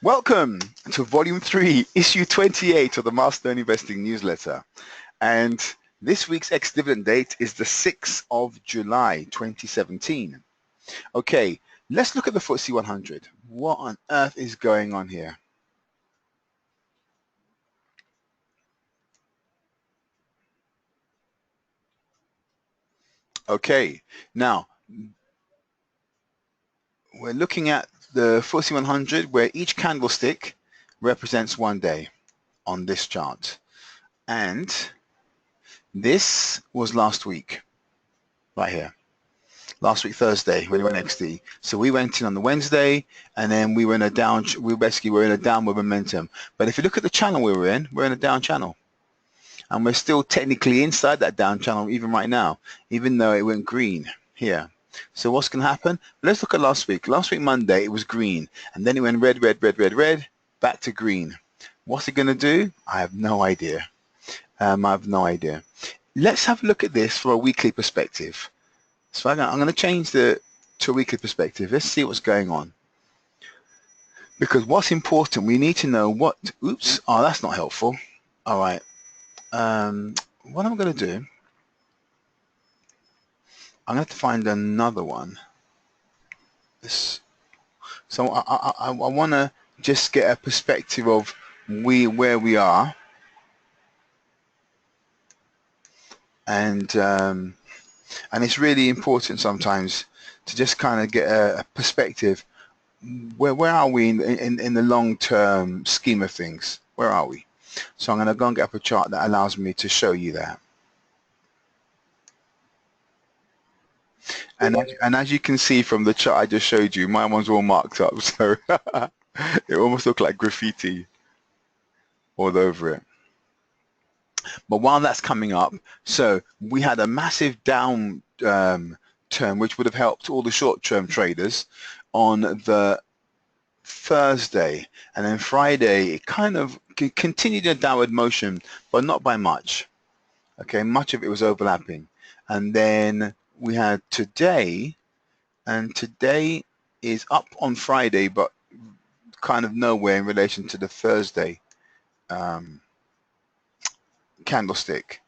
Welcome to Volume 3, Issue 28 of the Milestone Investing newsletter. And this week's ex-dividend date is the 6th of July, 2017. Okay, let's look at the FTSE 100. What on earth is going on here? Okay, now we're looking at the FTSE 100 where each candlestick represents one day on this chart. And this was last week, right here. Last week Thursday when we went XD. So we went in on the Wednesday, and then we were in a down. We basically were in a downward momentum. But if you look at the channel we're in a down channel, and we're still technically inside that down channel even right now, even though it went green here. So what's going to happen? Let's look at last week. Last week Monday it was green, and then it went red, red, red, red, red, back to green. What's it going to do? I have no idea. Let's have a look at this from a weekly perspective. So I'm going to change to a weekly perspective. Let's see what's going on. Because what's important, we need to know what, oops, oh, that's not helpful. All right. What I'm going to do, I'm going to have to find another one. So I want to just get a perspective of where we are. And it's really important sometimes to just kind of get a perspective. Where are we in the long-term scheme of things? Where are we? So I'm going to go and get up a chart that allows me to show you that. And as you can see from the chart I just showed you, my one's all marked up, so it almost looks like graffiti all over it. But while that's coming up, so we had a massive down turn, which would have helped all the short-term traders on the Thursday, and then Friday it kind of continued a downward motion, but not by much. Okay, much of it was overlapping. And then we had today, and today is up on Friday, but kind of nowhere in relation to the Thursday candlestick.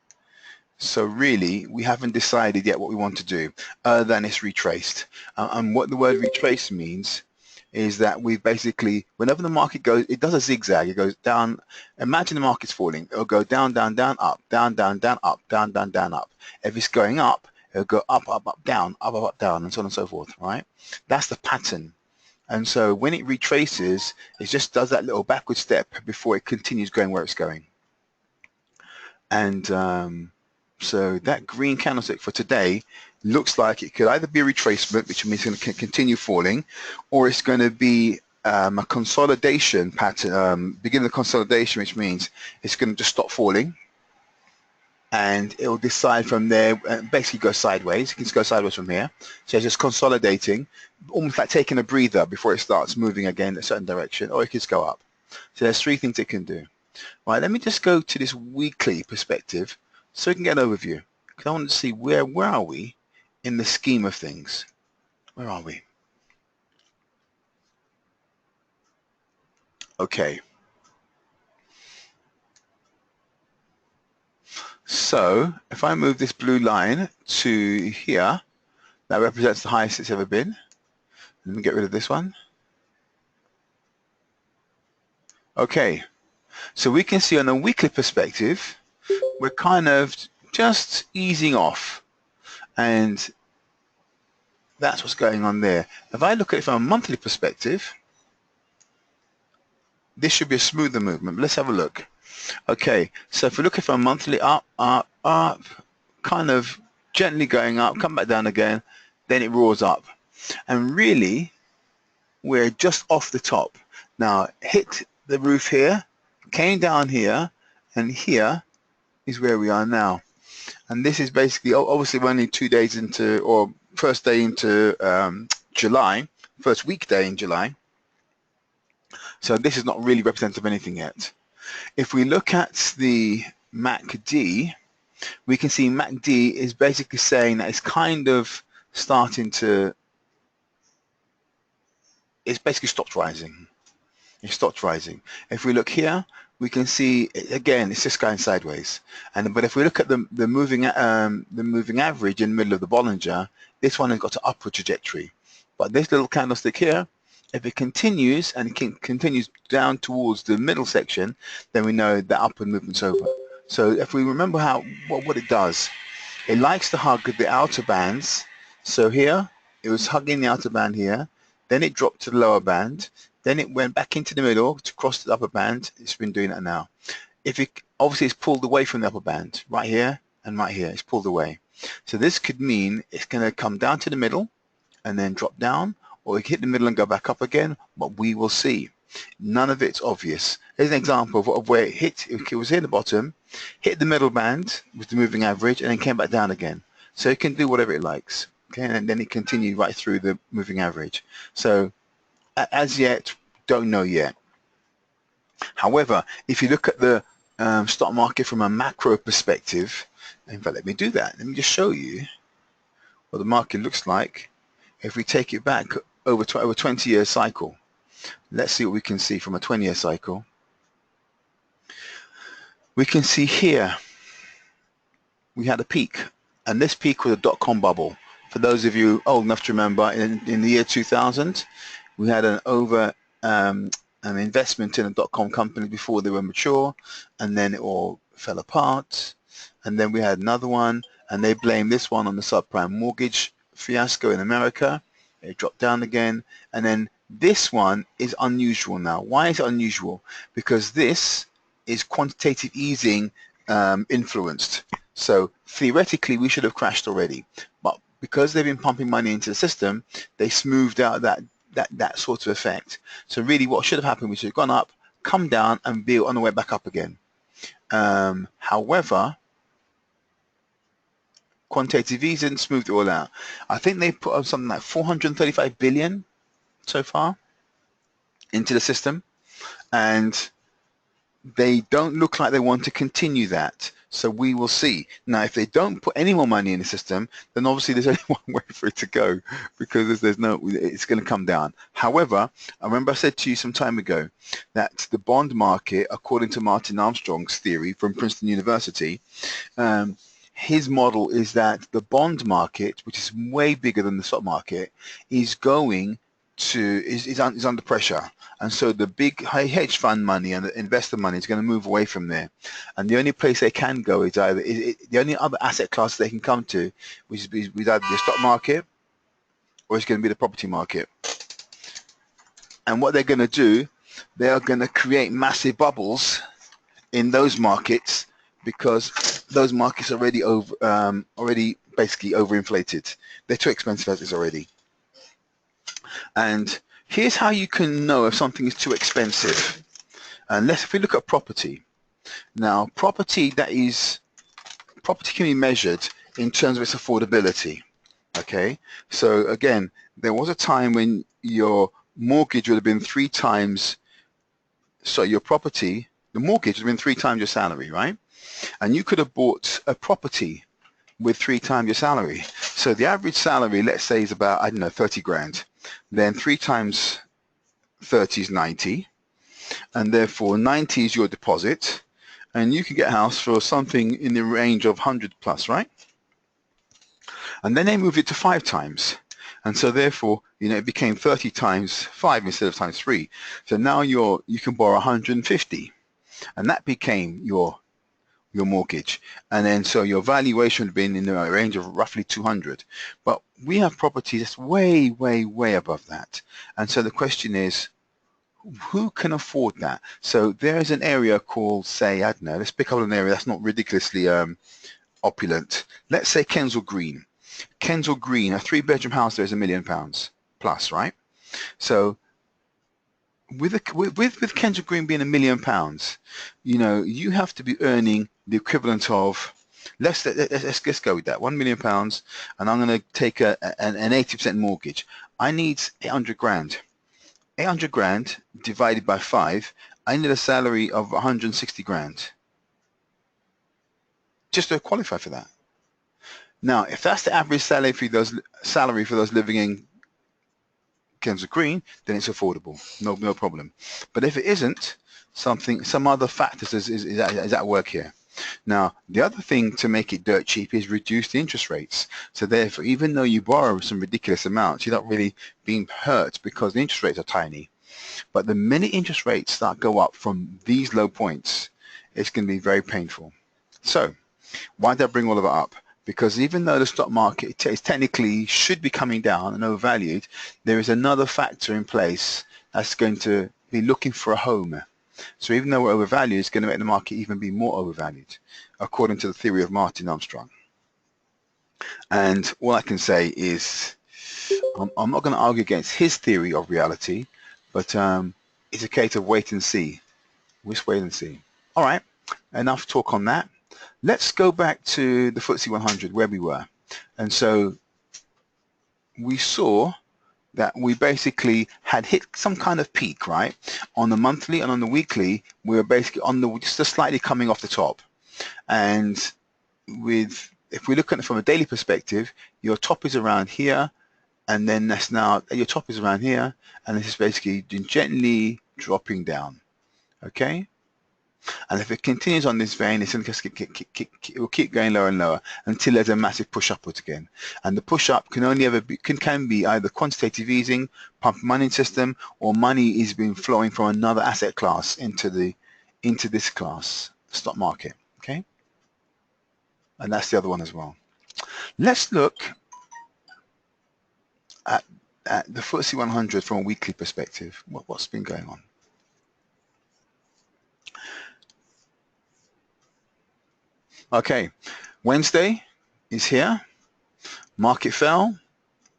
So really, we haven't decided yet what we want to do, other than it's retraced. And what the word retrace means is that we basically, whenever the market goes, it does a zigzag. It goes down. Imagine the market's falling. It'll go down, down, down, up, down, down, down, up, down, down, down, up. If it's going up, it'll go up, up, up, down, up, up, up, down, and so on and so forth, right? That's the pattern. And so when it retraces, it just does that little backward step before it continues going where it's going. And so that green candlestick for today looks like it could either be a retracement, which means it's going to continue falling, or it's going to be a consolidation pattern, beginning of consolidation, which means it's going to just stop falling, and it will decide from there, basically go sideways. It can go sideways from here. So it's just consolidating, almost like taking a breather before it starts moving again in a certain direction, or it could go up. So there's three things it can do. Right, let me just go to this weekly perspective so we can get an overview, because I want to see where are we in the scheme of things. Where are we? Okay. So if I move this blue line to here, that represents the highest it's ever been. Let me get rid of this one. Okay. So we can see on a weekly perspective, we're kind of just easing off, and that's what's going on there. If I look at it from a monthly perspective, this should be a smoother movement. Let's have a look. Okay, so if we look at it from monthly, up, up, up, kind of gently going up, come back down again, then it roars up. And really, we're just off the top. Now, hit the roof here, came down here, and here is where we are now. And this is basically, obviously we're only 2 days into, or first day into July, first weekday in July. So this is not really representative of anything yet. If we look at the MACD, we can see MACD is basically saying that it's kind of starting to, it's basically stopped rising. It stopped rising. If we look here, we can see again it's just going sideways. But if we look at the moving average in the middle of the Bollinger, this one has got an upward trajectory. But this little candlestick here, if it continues and it continues down towards the middle section, then we know that upward movement's over. So if we remember what it does, it likes to hug the outer bands. So here, it was hugging the outer band here, then it dropped to the lower band, then it went back into the middle to cross the upper band. It's been doing that now. Obviously it's pulled away from the upper band, right here and right here, it's pulled away. So this could mean it's going to come down to the middle and then drop down, or it hit the middle and go back up again, but we will see. None of it's obvious. Here's an example of where it hit. It was here at the bottom, hit the middle band with the moving average, and then came back down again. So it can do whatever it likes. Okay, and then it continued right through the moving average. So as yet, don't know yet. However, if you look at the stock market from a macro perspective, in fact, let me do that. Let me just show you what the market looks like if we take it back over 20-year cycle. Let's see what we can see from a 20-year cycle. We can see here we had a peak, and this peak was a dot-com bubble. For those of you old enough to remember, in the year 2000, we had an investment in a dot-com company before they were mature, and then it all fell apart. And then we had another one, and they blamed this one on the subprime mortgage fiasco in America. It dropped down again, and then this one is unusual now. Why is it unusual? Because this is quantitative easing influenced. So theoretically, we should have crashed already, but because they've been pumping money into the system, they smoothed out that sort of effect. So really, what should have happened? We should have gone up, come down, and be on the way back up again. However, quantitative easing smoothed it all out. I think they put up something like 435 billion so far into the system, and they don't look like they want to continue that. So we will see. Now, if they don't put any more money in the system, then obviously there's only one way for it to go, because it's going to come down. However, I remember I said to you some time ago that the bond market, according to Martin Armstrong's theory from Princeton University, his model is that the bond market, which is way bigger than the stock market, is under pressure, and so the big hedge fund money and the investor money is going to move away from there, and the only place they can go is the only other asset class they can come to, which is either the stock market or it's going to be the property market. And what they're going to do, they are going to create massive bubbles in those markets, because those markets are already basically overinflated. They're too expensive as is already. And here's how you can know if something is too expensive. And if we look at property. Now, property can be measured in terms of its affordability. Okay, so again, there was a time when your mortgage would have been 3 times, so your property, the mortgage would have been 3 times your salary, right? And you could have bought a property with 3 times your salary. So the average salary, let's say, is about, I don't know, 30 grand. Then 3 times 30 is 90, and therefore 90 is your deposit, and you can get a house for something in the range of 100 plus, right? And then they moved it to 5 times, and so therefore, it became 30 times 5 instead of times 3. So now you can borrow 150, and that became your mortgage, and then so your valuation would have been in the range of roughly 200. But we have properties that's way, way, way above that, and so the question is, who can afford that? So there's an area called, say, I don't know, let's pick up an area that's not ridiculously opulent. Let's say Kensal Green. Kensal Green, a 3-bedroom house there is £1 million plus, right? So with Kensal Green being £1 million, you have to be earning the equivalent of, let's go with that, £1 million, and I'm going to take an 80% mortgage. I need 800 grand. 800 grand divided by 5, I need a salary of 160 grand just to qualify for that. Now, if that's the average salary for those living in candles are green, then it's affordable. No problem. But if it isn't, some other factors is at work here. Now, the other thing to make it dirt cheap is reduce the interest rates. So therefore, even though you borrow some ridiculous amounts, you're not really being hurt because the interest rates are tiny. But the minute interest rates start go up from these low points, it's going to be very painful. So why did I bring all of it up? Because even though the stock market is technically should be coming down and overvalued, there is another factor in place that's going to be looking for a home. So even though we're overvalued, it's going to make the market even be more overvalued, according to the theory of Martin Armstrong. And all I can say is I'm not going to argue against his theory of reality, but it's a case of wait and see. Just wait and see. All right, enough talk on that. Let's go back to the FTSE 100 where we were. And so we saw that we basically had hit some kind of peak, right? On the monthly and on the weekly, we were basically on the just slightly coming off the top. And if we look at it from a daily perspective, your top is around here, and then that's now your top is around here, and this is basically gently dropping down. Okay. And if it continues on this vein, it's going to it will keep going lower and lower until there's a massive push upwards again. And the push up can only ever be can be either quantitative easing, pump money system, or money is being flowing from another asset class into this class, stock market. Okay, and that's the other one as well. Let's look at the FTSE 100 from a weekly perspective. What's been going on? Okay, Wednesday is here. Market fell,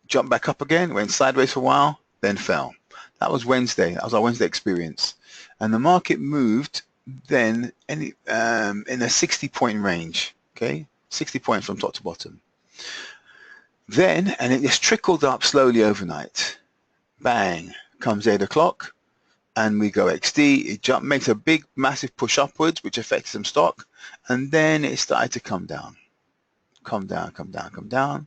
jumped back up again, went sideways for a while, then fell. That was Wednesday. That was our Wednesday experience. And the market moved then in a 60-point range, okay? 60 points from top to bottom. Then, and it just trickled up slowly overnight. Bang, comes 8 o'clock. And we go XD, it makes a big, massive push upwards, which affects some stock, and then it started to come down. Come down, come down, come down.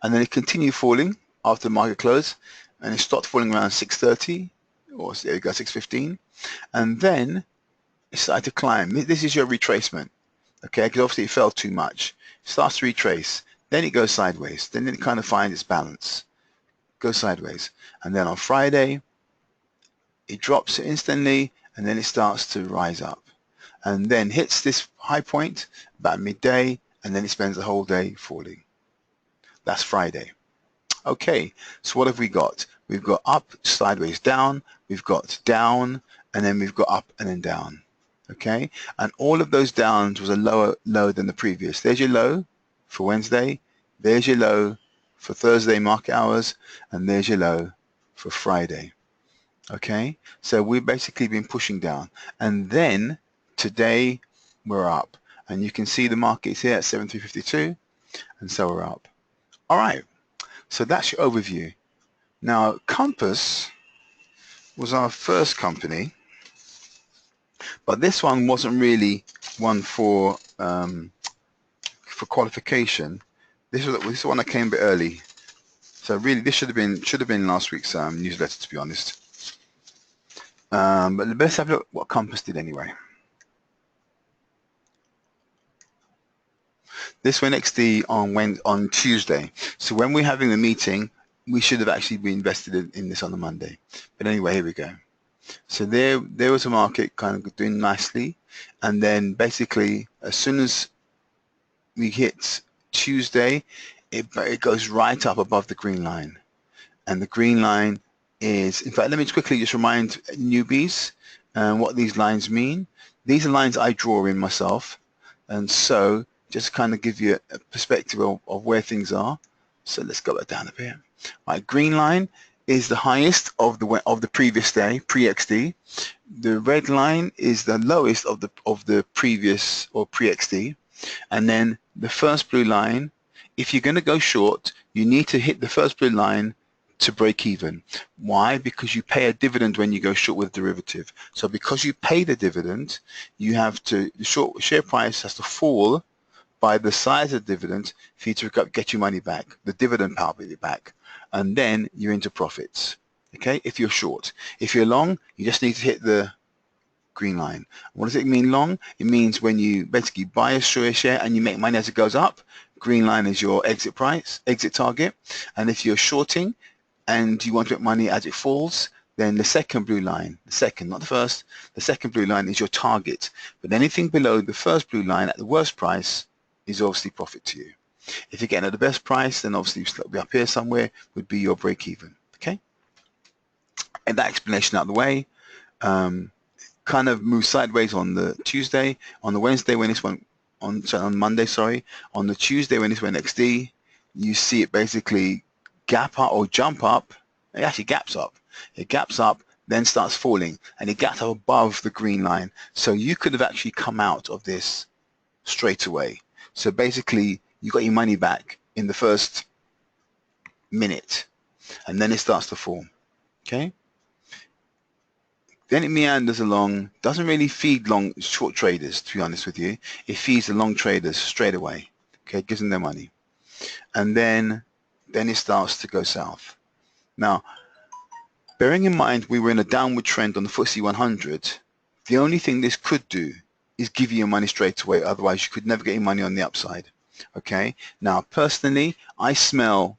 And then it continued falling after the market close, and it stopped falling around 6:30, or there you go, 6:15, and then it started to climb. This is your retracement, okay, because obviously it fell too much. It starts to retrace. Then it goes sideways. Then it kind of finds its balance. Goes sideways. And then on Friday, it drops instantly, and then it starts to rise up. And then hits this high point about midday, and then it spends the whole day falling. That's Friday. Okay, so what have we got? We've got up, sideways, down. We've got down, and then we've got up and then down. Okay, and all of those downs was a lower low than the previous. There's your low for Wednesday, there's your low for Thursday market hours, and there's your low for Friday. Okay, so we've basically been pushing down, and then today we're up, and you can see the market's here at 7352, and so we're up. All right, so that's your overview. Now Compass was our first company, but this one wasn't really one for qualification. This was the one that came a bit early, so really this should have been last week's newsletter, to be honest. But let's have a look what Compass did anyway. This went XD on Tuesday, so when we're having the meeting, we should have actually been invested in this on the Monday. But anyway, here we go. So there was a market kind of doing nicely, and then basically as soon as we hit Tuesday, it goes right up above the green line, and the green line is, in fact, let me just quickly just remind newbies what these lines mean. These are lines I draw in myself, and so just kind of give you a perspective of where things are. So let's go back down a bit. Right, green line is the highest of the previous day, pre-XD. The red line is the lowest of the previous or pre-XD, and then the first blue line, if you're going to go short, you need to hit the first blue line to break even. Why? Because you pay a dividend when you go short with a derivative. So because you pay the dividend, you have to, the short share price has to fall by the size of the dividend for you to get your money back, the dividend part of it back, and then you're into profits. Okay, if you're short. If you're long, you just need to hit the green line. What does it mean long? It means when you basically buy a share and you make money as it goes up. Green line is your exit price, exit target. And if you're shorting and you want to make money as it falls, then the second blue line, the second, not the first, the second blue line is your target. But anything below the first blue line at the worst price is obviously profit to you. If you're getting at the best price, then obviously it'll be up here somewhere, would be your break even. Okay? And that explanation out of the way, kind of move sideways on the Tuesday, on the Wednesday when this went on Monday, sorry, on the Tuesday when this went XD, you see it basically gap up or jump up. It actually gaps up. It gaps up, then starts falling, and it gaps up above the green line. So you could have actually come out of this straight away. So basically, you got your money back in the first minute, and then it starts to fall. Okay. Then it meanders along, doesn't really feed short traders, to be honest with you. It feeds the long traders straight away. Okay, it gives them their money. And then it starts to go south. Now, bearing in mind we were in a downward trend on the FTSE 100, the only thing this could do is give you your money straight away. Otherwise, you could never get your money on the upside. Okay, now personally, I smell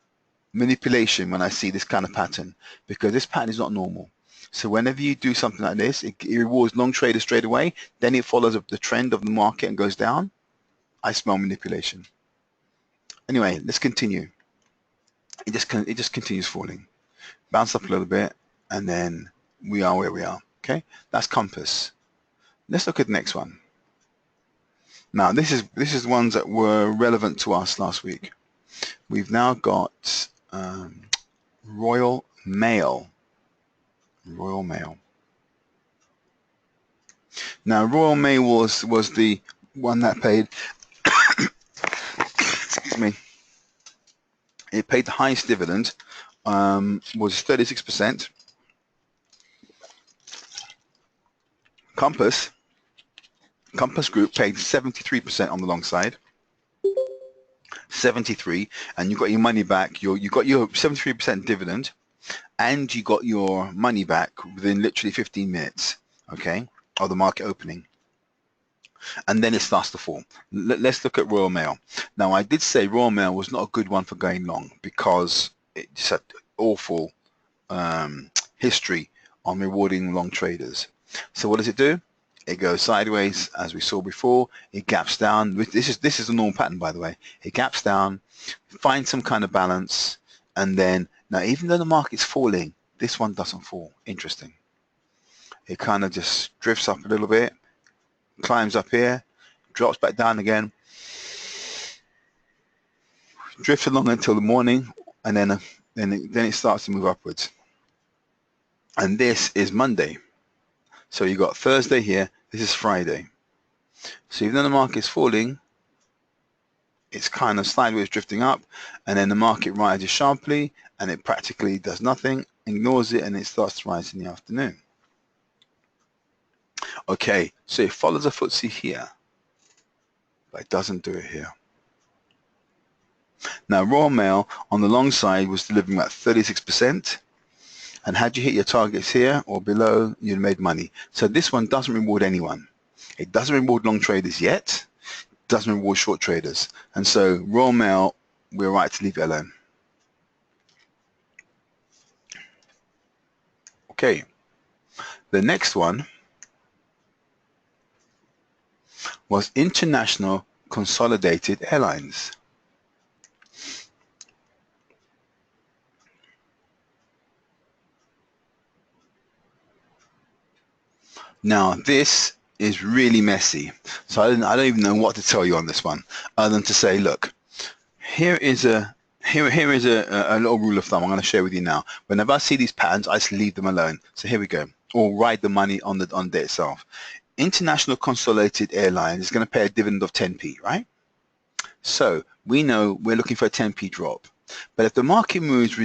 manipulation when I see this kind of pattern, because this pattern is not normal. So whenever you do something like this, it rewards long traders straight away, then it follows up the trend of the market and goes down. I smell manipulation. Anyway, let's continue. It just continues falling. Bounce up a little bit, and then we are where we are. Okay, that's Compass. Let's look at the next one. Now this is ones that were relevant to us last week. We've now got Royal Mail. Royal Mail. Now Royal Mail was the one that paid excuse me, it paid the highest dividend, was 36%. Compass Group paid 73% on the long side. 73, and you got your money back. You got your 73% dividend, and you got your money back within literally 15 minutes, okay, of the market opening. And then it starts to fall. Let's look at Royal Mail. Now, I did say Royal Mail was not a good one for going long because it just had awful history on rewarding long traders. So what does it do? It goes sideways, as we saw before. It gaps down. This is a normal pattern, by the way. It gaps down, finds some kind of balance, and then, now even though the market's falling, this one doesn't fall. Interesting. It kind of just drifts up a little bit, climbs up here, drops back down again, drifts along until the morning, and then it starts to move upwards. And this is Monday. So you got Thursday here, this is Friday. So even though the market's falling, it's kind of sideways drifting up, and then the market rises sharply, and it practically does nothing, ignores it, and it starts to rise in the afternoon. Okay, so it follows a FTSE here, but it doesn't do it here. Now Royal Mail on the long side was delivering about 36%. And had you hit your targets here or below, you'd made money. So this one doesn't reward anyone. It doesn't reward long traders yet. It doesn't reward short traders. And so Royal Mail, we're right to leave it alone. Okay. The next one was International Consolidated Airlines. Now this is really messy, so I don't even know what to tell you on this one, other than to say, look, here is a little rule of thumb I'm going to share with you now. Whenever I see these patterns, I just leave them alone. So here we go, or ride the money on the day itself. International Consolidated Airlines is going to pay a dividend of 10p, right? So we know we're looking for a 10p drop, but if the market moves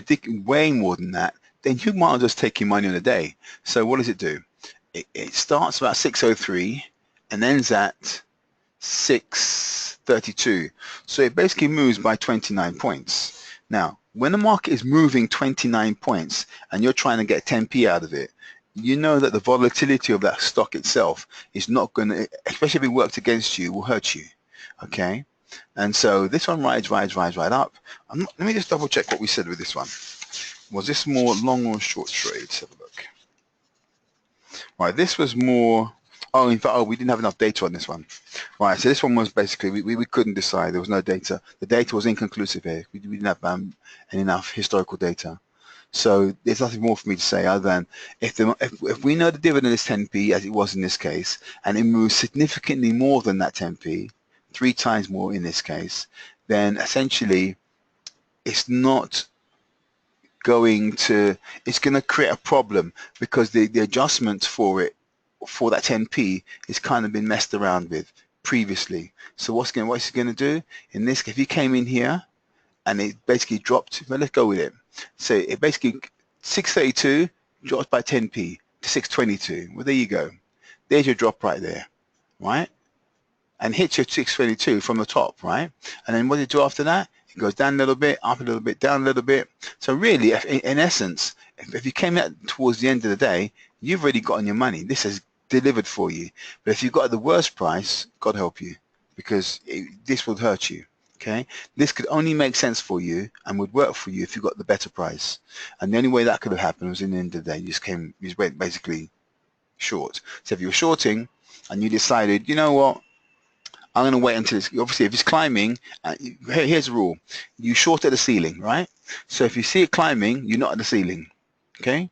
way more than that, then you might as well just take your money on the day. So what does it do? It starts about 603 and ends at 632. So it basically moves by 29 points. Now, when the market is moving 29 points and you're trying to get 10p out of it, you know that the volatility of that stock itself is not going to, especially if it works against you, will hurt you. Okay? And so this one rides right up. Let me just double check what we said with this one. Was this more long or short trade? Let's have a look. Right, this was more, oh, in fact, oh, we didn't have enough data on this one. Right, so this one was basically, we couldn't decide. There was no data. The data was inconclusive here. We didn't have enough historical data. So there's nothing more for me to say other than if we know the dividend is 10p, as it was in this case, and it moves significantly more than that 10p, 3 times more in this case, then essentially it's not going to, it's going to create a problem because the adjustment for it, for that 10p, is kind of been messed around with previously. So what's it going to do? In this, if you came in here and it basically dropped, well, let's go with it. So it basically, 632 drops by 10p to 622. Well, there you go. There's your drop right there, right? And hits your 622 from the top, right? And then what do you do after that? It goes down a little bit, up a little bit, down a little bit. So really, in essence, if you came out towards the end of the day, you've already gotten your money. This has delivered for you. But if you've got the worst price, God help you, because this would hurt you. Okay, this could only make sense for you and would work for you if you got the better price. And the only way that could have happened was in the end of the day, you just went basically short. So if you were shorting and you decided, you know what, I'm going to wait until it's, obviously if it's climbing, here's the rule, you short at the ceiling, right? So if you see it climbing, you're not at the ceiling, okay?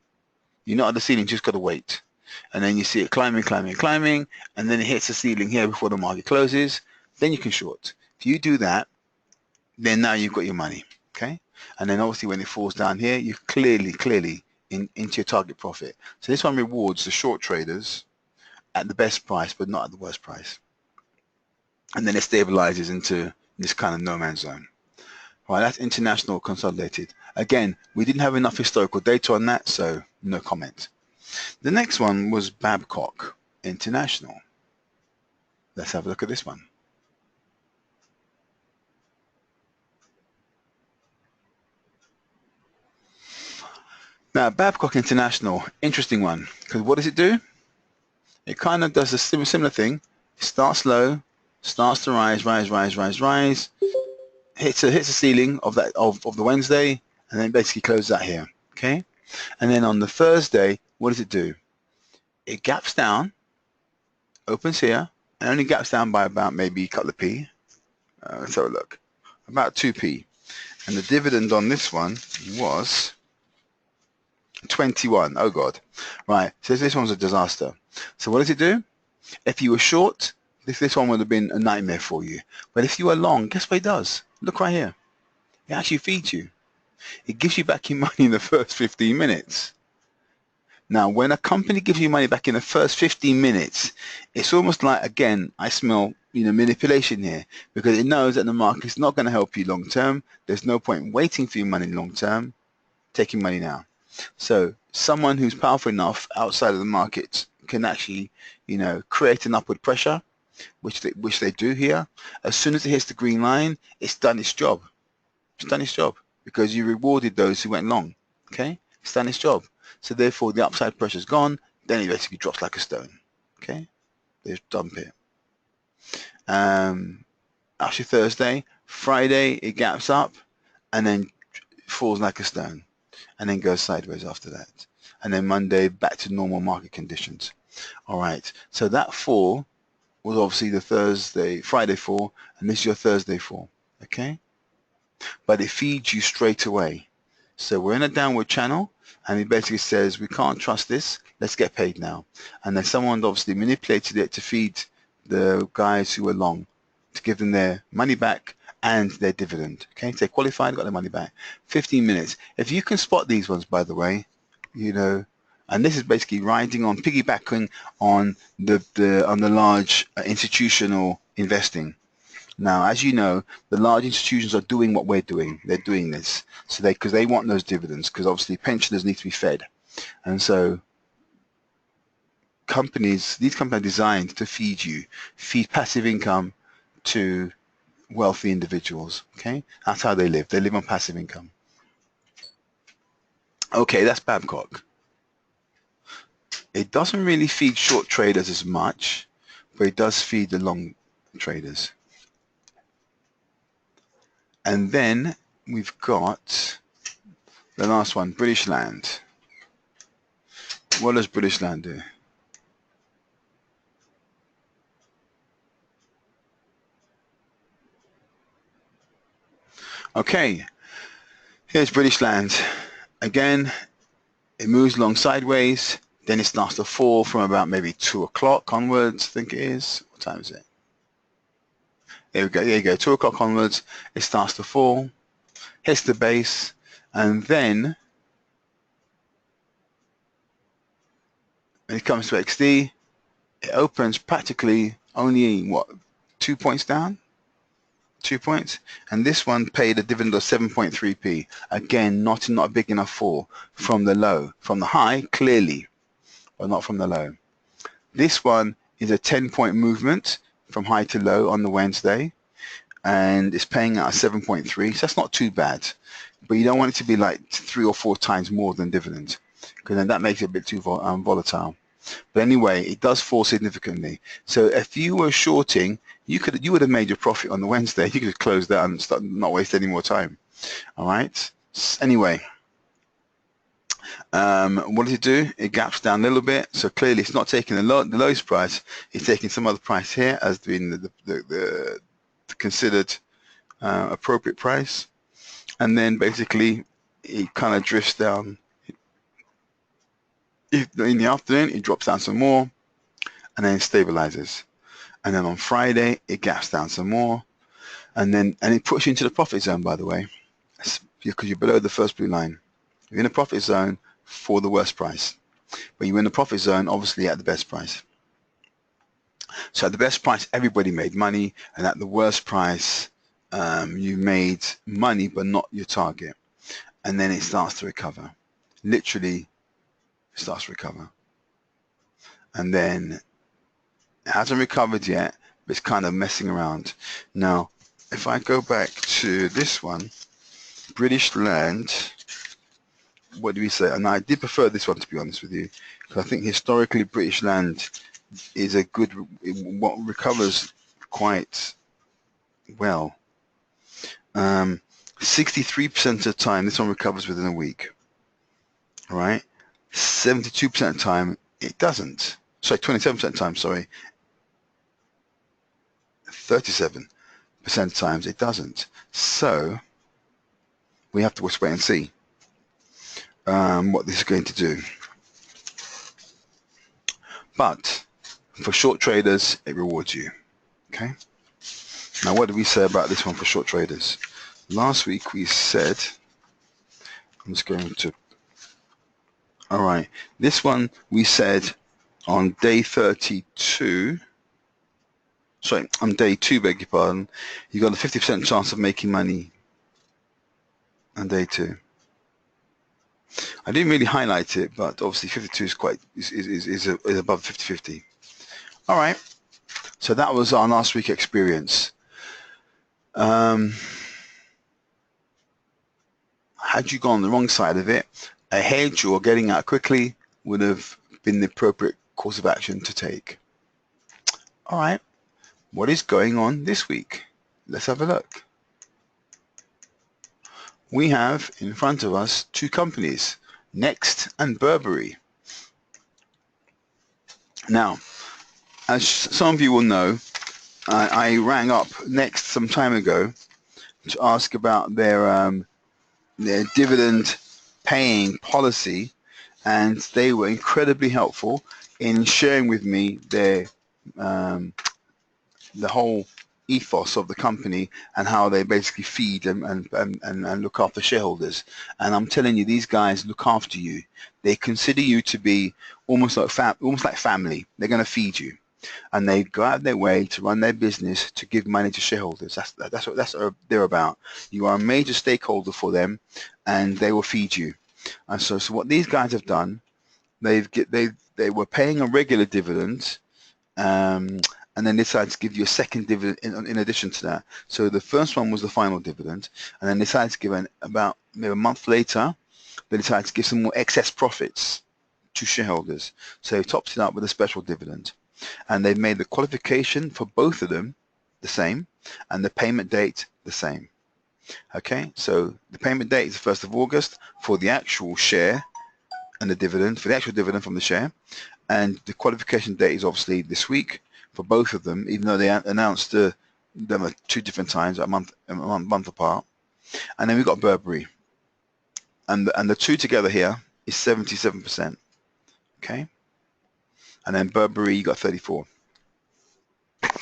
You're not at the ceiling, just got to wait. And then you see it climbing, and then it hits the ceiling here before the market closes, then you can short. If you do that, then now you've got your money, okay? And then obviously when it falls down here, you're clearly into your target profit. So this one rewards the short traders at the best price, but not at the worst price. And then it stabilizes into this kind of no man's zone. Right, that's international consolidated. Again, we didn't have enough historical data on that, so no comment. The next one was Babcock International. Let's have a look at this one. Now, Babcock International, interesting one, because what does it do? It kind of does a similar thing. It starts low, starts to rise, hits a ceiling of the Wednesday, and then basically closes out here. Okay, and then on the Thursday, what does it do? It gaps down, opens here, and only gaps down by about maybe a couple of p. Let's have a look, about 2p, and the dividend on this one was 21. Oh God, right. So this one's a disaster. So what does it do? If you were short, this one would have been a nightmare for you. But if you were long, guess what it does? Look right here. It actually feeds you. It gives you back your money in the first 15 minutes. Now, when a company gives you money back in the first 15 minutes, it's almost like, again, I smell, manipulation here, because it knows that the market's not going to help you long term. There's no point waiting for your money long term, taking money now. So someone who's powerful enough outside of the market can actually, create an upward pressure, which they do here. As soon as it hits the green line, it's done its job. It's done its job because you rewarded those who went long. Okay, it's done its job. So therefore, the upside pressure's gone. Then it basically drops like a stone. Okay, there's dump it. Actually, Thursday, Friday, it gaps up, and then falls like a stone, and then goes sideways after that. And then Monday, back to normal market conditions. All right. So that fall was obviously the Friday fall, and this is your Thursday fall. Okay. But it feeds you straight away. So we're in a downward channel, and it basically says we can't trust this. Let's get paid now. And then someone obviously manipulated it to feed the guys who were long, to give them their money back and their dividend. Okay, so they qualified, got their money back. 15 minutes. If you can spot these ones, by the way, and this is basically riding on, piggybacking on the large institutional investing. Now, as you know, the large institutions are doing what we're doing. They're doing this because they want those dividends, because obviously pensioners need to be fed, and so these companies are designed to feed passive income to wealthy individuals. Okay, that's how they live. They live on passive income. Okay, that's Babcock. It doesn't really feed short traders as much, but it does feed the long traders. And then we've got the last one, British Land. What does British Land do? Okay, here's British Land. Again, it moves along sideways, then it starts to fall from about maybe 2 o'clock onwards, I think it is. What time is it? There we go, there you go, 2 o'clock onwards, it starts to fall, hits the base, and then when it comes to XD, it opens practically only, what, 2 points down? 2 points, and this one paid a dividend of 7.3p. Again, not a big enough fall from the low. From the high, clearly, but not from the low. This one is a 10-point movement from high to low on the Wednesday, and it's paying out 7.3, so that's not too bad. But you don't want it to be like 3 or 4 times more than dividend, because then that makes it a bit too volatile. But anyway, it does fall significantly. So if you were shorting, you would have made your profit on the Wednesday. You could have closed that and not waste any more time. All right. Anyway, what does it do? It gaps down a little bit. So clearly, it's not taking the lowest price. It's taking some other price here as being the considered appropriate price, and then basically it kind of drifts down. In the afternoon, it drops down some more, and then it stabilizes. And then on Friday, it gaps down some more, and it puts you into the profit zone, by the way, because you're below the first blue line. You're in the profit zone for the worst price, but you're in the profit zone, obviously, at the best price. So at the best price, everybody made money, and at the worst price, you made money, but not your target. And then it starts to recover. Literally, it starts to recover. And then it hasn't recovered yet, but it's kind of messing around. Now, if I go back to this one, British Land, what do we say? And I did prefer this one, to be honest with you, because I think historically British Land is a good, what recovers quite well. 63% of the time, this one recovers within a week. All right? 72% of the time, it doesn't. Sorry, 27% of the time, sorry. 37% of times it doesn't. So we have to wait and see what this is going to do. But for short traders, it rewards you. Okay. Now, what did we say about this one for short traders? Last week we said, I'm just going to, all right, this one we said on day 32, sorry, on day 2, beg your pardon, you got a 50% chance of making money on day 2. I didn't really highlight it, but obviously 52 is above 50-50. All right, so that was our last week experience. Had you gone on the wrong side of it, a hedge or getting out quickly would have been the appropriate course of action to take. All right, what is going on this week? Let's have a look. We have in front of us 2 companies, Next and Burberry. Now, as some of you will know, I rang up Next some time ago to ask about their dividend paying policy, and they were incredibly helpful in sharing with me their the whole ethos of the company and how they basically feed and look after shareholders. And I'm telling you, these guys look after you. They consider you to be almost like family. They're going to feed you, and they go out of their way to run their business to give money to shareholders. That's what they're about. You are a major stakeholder for them, and they will feed you. And so what these guys have done, they were paying a regular dividend, and then decided to give you a second dividend in addition to that. So the first one was the final dividend, and then decided to give about maybe a month later, they decided to give some more excess profits to shareholders. So they topped it up with a special dividend. And they've made the qualification for both of them the same, and the payment date the same. Okay, so the payment date is the 1st of August for the actual share and the dividend, for the actual dividend from the share, and the qualification date is obviously this week for both of them, even though they announced them at 2 different times, a month apart. And then we've got Burberry, and the two together here is 77%. Okay, and then Burberry you got 34.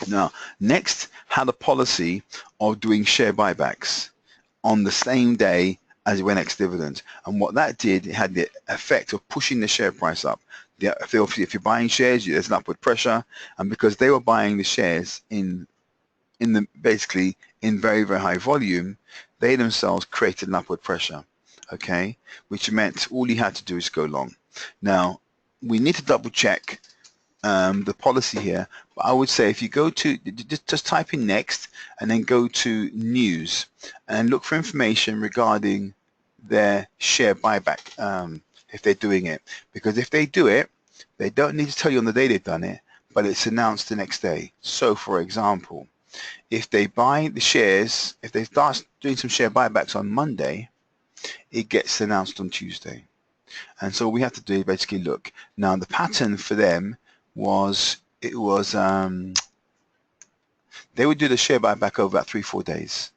Now, next had a policy of doing share buybacks on the same day as your ex-dividend. And what that did, it had the effect of pushing the share price up. If you're buying shares, there's an upward pressure. And because they were buying the shares basically in very, very high volume, they themselves created an upward pressure, okay? Which meant all you had to do is go long. Now, we need to double check the policy here, but I would say if you go to, just type in next and then go to news and look for information regarding their share buyback, if they're doing it. Because if they do it, they don't need to tell you on the day they've done it, but it's announced the next day. So for example, if they buy the shares, if they start doing some share buybacks on Monday, it gets announced on Tuesday. And so we have to do is basically look. Now the pattern for them was, they would do the share buyback over about 3-4 days.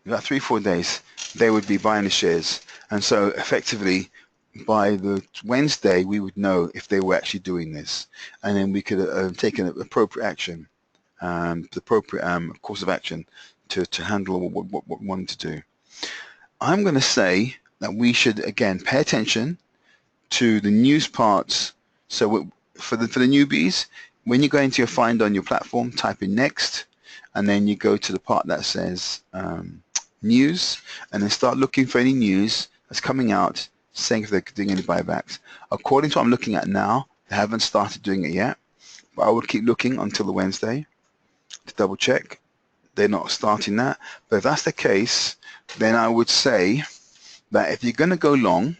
About 3-4 days, they would be buying the shares. And so effectively, by the Wednesday, we would know if they were actually doing this. And then we could take an appropriate action, the appropriate course of action to handle what we wanted to do. I'm going to say that we should, again, pay attention to the news parts. So for the newbies, when you go into your find on your platform, type in next, and then you go to the part that says news, and then start looking for any news that's coming out saying if they're doing any buybacks. According to what I'm looking at now, they haven't started doing it yet, but I would keep looking until the Wednesday to double check. They're not starting that. But if that's the case, then I would say that if you're going to go long,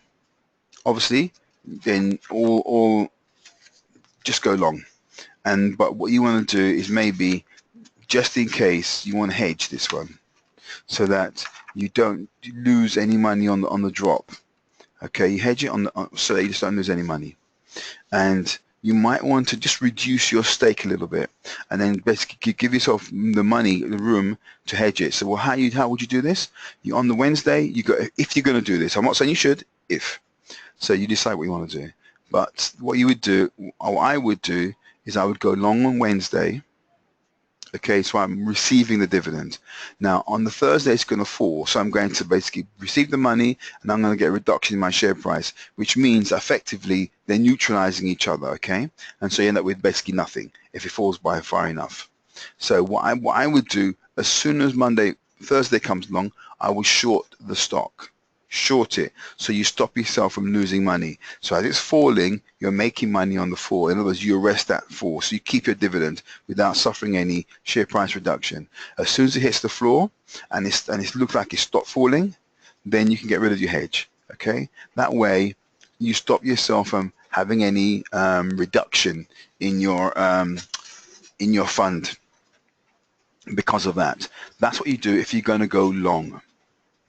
obviously, then all just go long. But what you want to do is maybe, just in case, you want to hedge this one so that you don't lose any money on the drop. Okay, you hedge it so that you just don't lose any money. And you might want to just reduce your stake a little bit, and then basically give yourself the money, the room to hedge it. So, well, how would you do this? On the Wednesday, if you're going to do this. I'm not saying you should. So you decide what you want to do. But what you would do, or I would do, is I would go long on Wednesday. Okay, so I'm receiving the dividend. Now, on the Thursday, it's going to fall, so I'm going to basically receive the money, and I'm going to get a reduction in my share price, which means effectively they're neutralizing each other, okay? And so you end up with basically nothing if it falls by far enough. So what I would do, as soon as Thursday comes along, I will short the stock. Short it, so you stop yourself from losing money. So as it's falling, you're making money on the fall. In other words, you arrest that fall, so you keep your dividend without suffering any share price reduction. As soon as it hits the floor and it looks like it stopped falling, then you can get rid of your hedge. Okay, that way you stop yourself from having any reduction in your fund because of that. That's what you do if you're going to go long.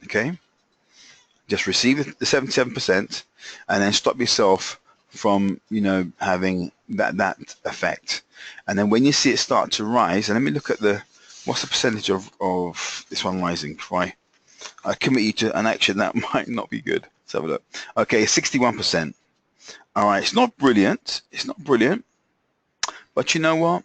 Okay. Just receive the 77% and then stop yourself from, having that effect. And then when you see it start to rise, and let me look at what's the percentage of this one rising before I commit you to an action that might not be good. Let's have a look. Okay, 61%. All right, it's not brilliant. It's not brilliant. But you know what?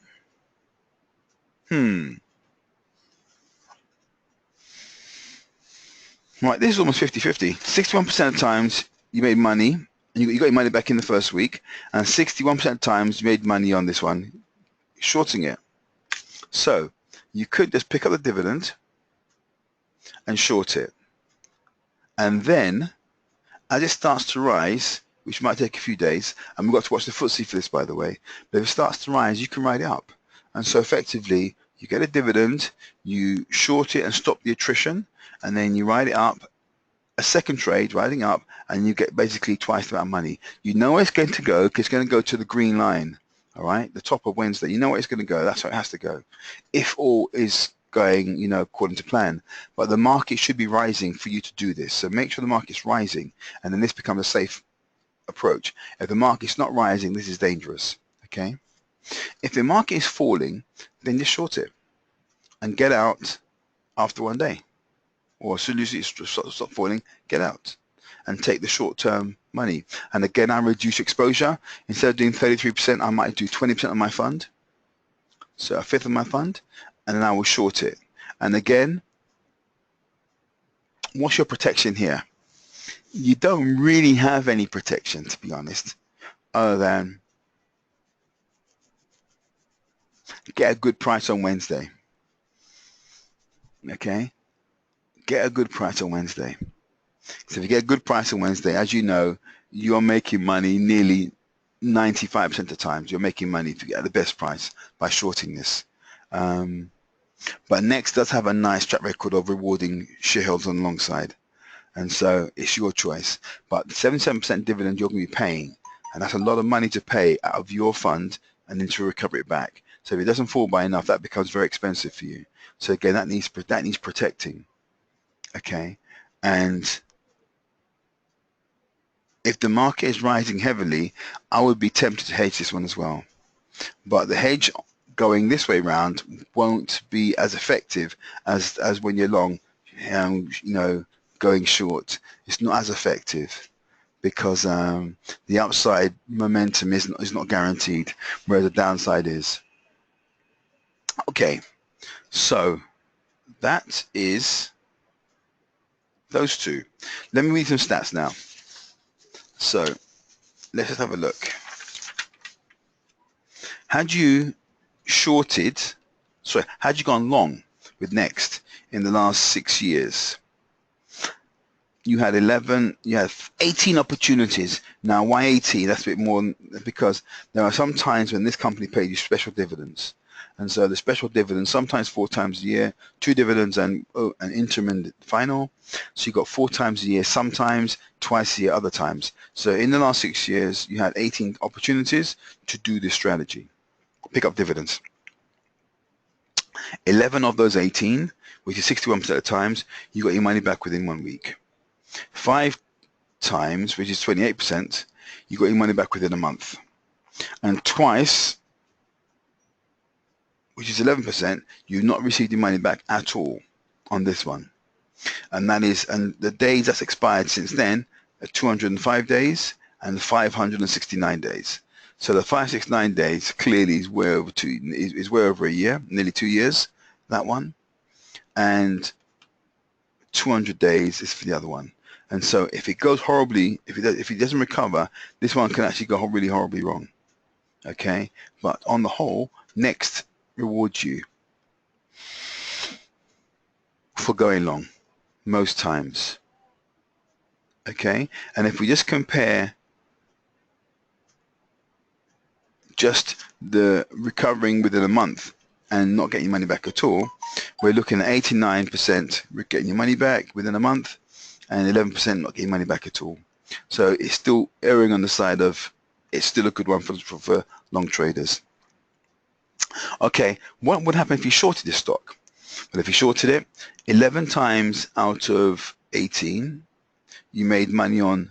Right, this is almost 50-50. 61% of times you made money, and you got your money back in the first week, and 61% of times you made money on this one, shorting it. So you could just pick up the dividend and short it. And then, as it starts to rise, which might take a few days, and we've got to watch the FTSE for this, by the way, but if it starts to rise, you can ride it up. And so effectively, you get a dividend, you short it and stop the attrition, and then you ride it up, a second trade riding up, and you get basically twice the amount of money. You know where it's going to go, because it's going to go to the green line, all right, the top of Wednesday. You know where it's going to go. That's how it has to go, if all is going, you know, according to plan. But the market should be rising for you to do this. So make sure the market's rising, and then this becomes a safe approach. If the market's not rising, this is dangerous, okay? If the market is falling, then just short it and get out after one day. Or as soon as it stops falling, get out and take the short-term money. And again, I reduce exposure. Instead of doing 33%, I might do 20% of my fund, so a fifth of my fund, and then I will short it. And again, what's your protection here? You don't really have any protection, to be honest, other than get a good price on Wednesday. Okay? Get a good price on Wednesday. So if you get a good price on Wednesday, as you know, you're making money nearly 95% of the times. You're making money to get the best price by shorting this. But Next does have a nice track record of rewarding shareholders on the long side. And so it's your choice. But the 77% dividend you're going to be paying, and that's a lot of money to pay out of your fund and then to recover it back. So if it doesn't fall by enough, that becomes very expensive for you. So again, that needs protecting. Okay, and if the market is rising heavily, I would be tempted to hedge this one as well. But the hedge going this way round won't be as effective as when you're long, you know, going short. It's not as effective because the upside momentum is not guaranteed, whereas the downside is. Okay, so that is those two. Let me read some stats now. So let's just have a look. Had you gone long with Next in the last 6 years? You had 18 opportunities. Now, why 18? That's a bit more, because there are some times when this company paid you special dividends. And so the special dividends, sometimes 4 times a year, 2 dividends and an interim and final. So you got 4 times a year, sometimes twice a year, other times. So in the last 6 years, you had 18 opportunities to do this strategy, pick up dividends. 11 of those 18, which is 61% of the times, you got your money back within 1 week. 5 times, which is 28%, you got your money back within a month. And twice, which is 11%, you've not received your money back at all on this one. And the days that's expired since then are 205 days and 569 days. So the 569 days clearly is way over a year, nearly 2 years, that one. And 200 days is for the other one. And so if it goes horribly, if it doesn't recover, this one can actually go really horribly wrong. Okay, but on the whole, Next rewards you for going long most times. Okay, and if we just compare just the recovering within a month and not getting money back at all, we're looking at 89% getting your money back within a month and 11% not getting money back at all. So it's still erring on the side of it's still a good one for long traders. Okay, what would happen if you shorted this stock? Well, if you shorted it, 11 times out of 18, you made money on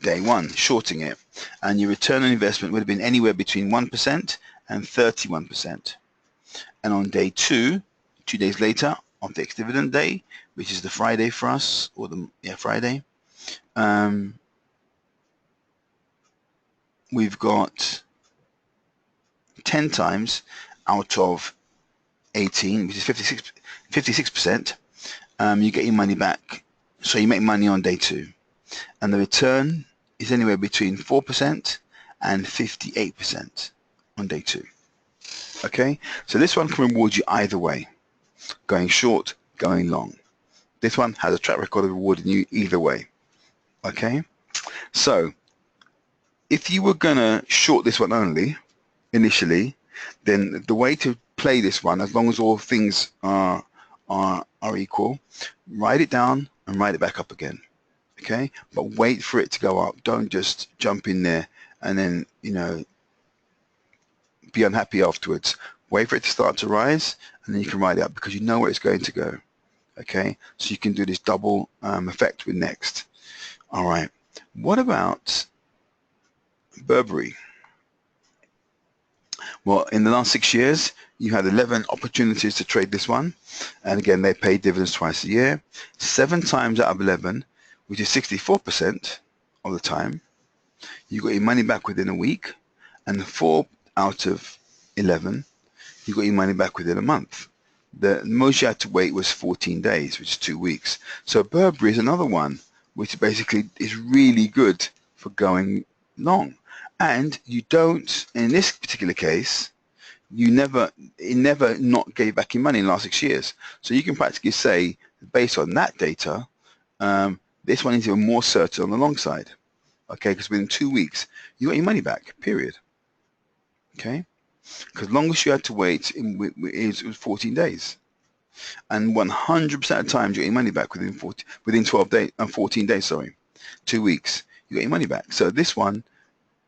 day one, shorting it. And your return on investment would have been anywhere between 1% and 31%. And on day 2, 2 days later, on the ex-dividend day, which is the Friday for us, or Friday, we've got 10 times out of 18, which is 56%, you get your money back. So you make money on day 2. And the return is anywhere between 4% and 58% on day 2. Okay, so this one can reward you either way, going short, going long. This one has a track record of rewarding you either way. Okay, so if you were going to short this one only initially, then the way to play this one, as long as all things are equal, write it down and write it back up again. Okay, but wait for it to go up. Don't just jump in there and then, you know, be unhappy afterwards. Wait for it to start to rise, and then you can write it up because you know where it's going to go. Okay, so you can do this double effect with next. All right, what about Burberry? Well, in the last 6 years, you had 11 opportunities to trade this one, and again, they pay dividends twice a year. 7 times out of 11, which is 64% of the time, you got your money back within a week, and 4 out of 11, you got your money back within a month. The most you had to wait was 14 days, which is 2 weeks. So Burberry is another one, which basically is really good for going long. And you don't, in this particular case, it never not gave back your money in the last 6 years. So you can practically say, based on that data, this one is even more certain on the long side. Okay, because within 2 weeks, you got your money back, period. Okay, because longest you had to wait it was 14 days. And 100% of the time, you got your money back within 12 days, 14 days, sorry, 2 weeks, you got your money back. So this one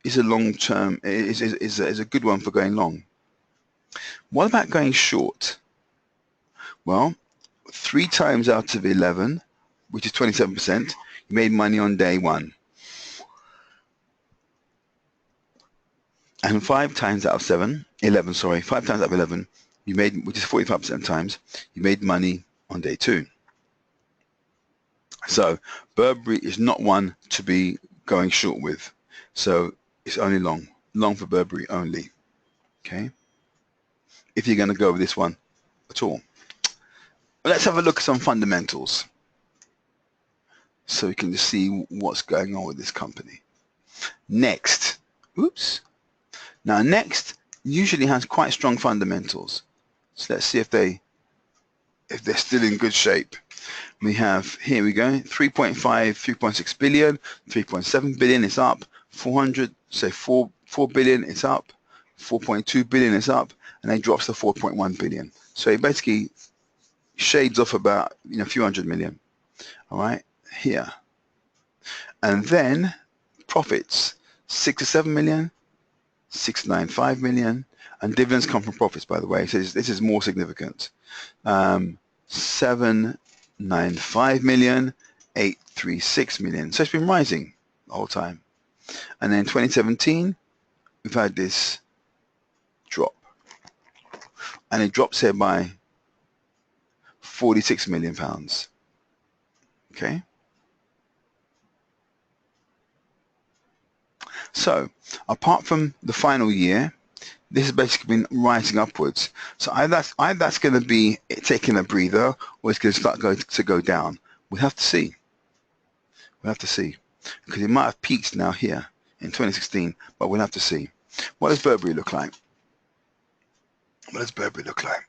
is a long-term, is a good one for going long. What about going short? Well, 3 times out of 11, which is 27%, you made money on day 1. And 5 times out of 11, 5 times out of 11, you made, which is 45% of times, you made money on day 2. So Burberry is not one to be going short with. So it's only long for Burberry only. Okay, if you're going to go with this one at all. Let's have a look at some fundamentals so we can just see what's going on with this company. Next, oops. Now Next usually has quite strong fundamentals. So let's see if they're still in good shape. We have, here we go, 3.5, 3.6 billion, 3.7 billion is up, 400, say 4 billion is up, 4.2 billion is up, and then drops to 4.1 billion. So it basically shades off about, a few hundred million. All right, here. And then profits, 6 to 7 million, 695 million, and dividends come from profits, by the way. So this is more significant. 795 million, 836 million. So it's been rising the whole time. And then 2017, we've had this drop. And it drops here by 46 million pounds. Okay. So apart from the final year, this has basically been rising upwards. So either that's going to be taking a breather, or it's going to start to go down. We'll have to see. We'll have to see. Because it might have peaked now here in 2016, but we'll have to see. What does Burberry look like? What does Burberry look like?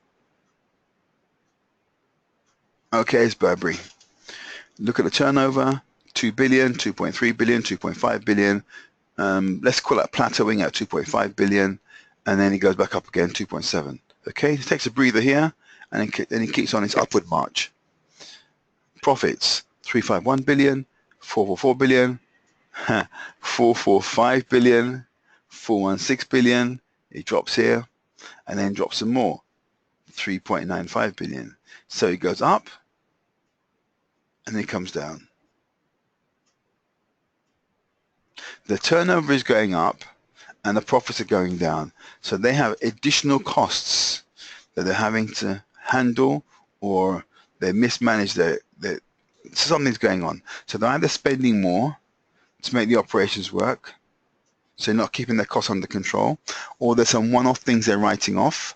Okay, it's Burberry. Look at the turnover, 2 billion, 2.3 billion, 2.5 billion. Let's call that plateauing at 2.5 billion. And then it goes back up again, 2.7. Okay, it takes a breather here, and then it keeps on its upward march. Profits, 351 billion, 444 billion, 445 billion, 416 billion. It drops here, and then drops some more, 3.95 billion. So it goes up, and then it comes down. The turnover is going up, and the profits are going down. So they have additional costs that they're having to handle, or they mismanage something's going on. So they're either spending more to make the operations work, so not keeping their costs under control, or there's some one-off things they're writing off,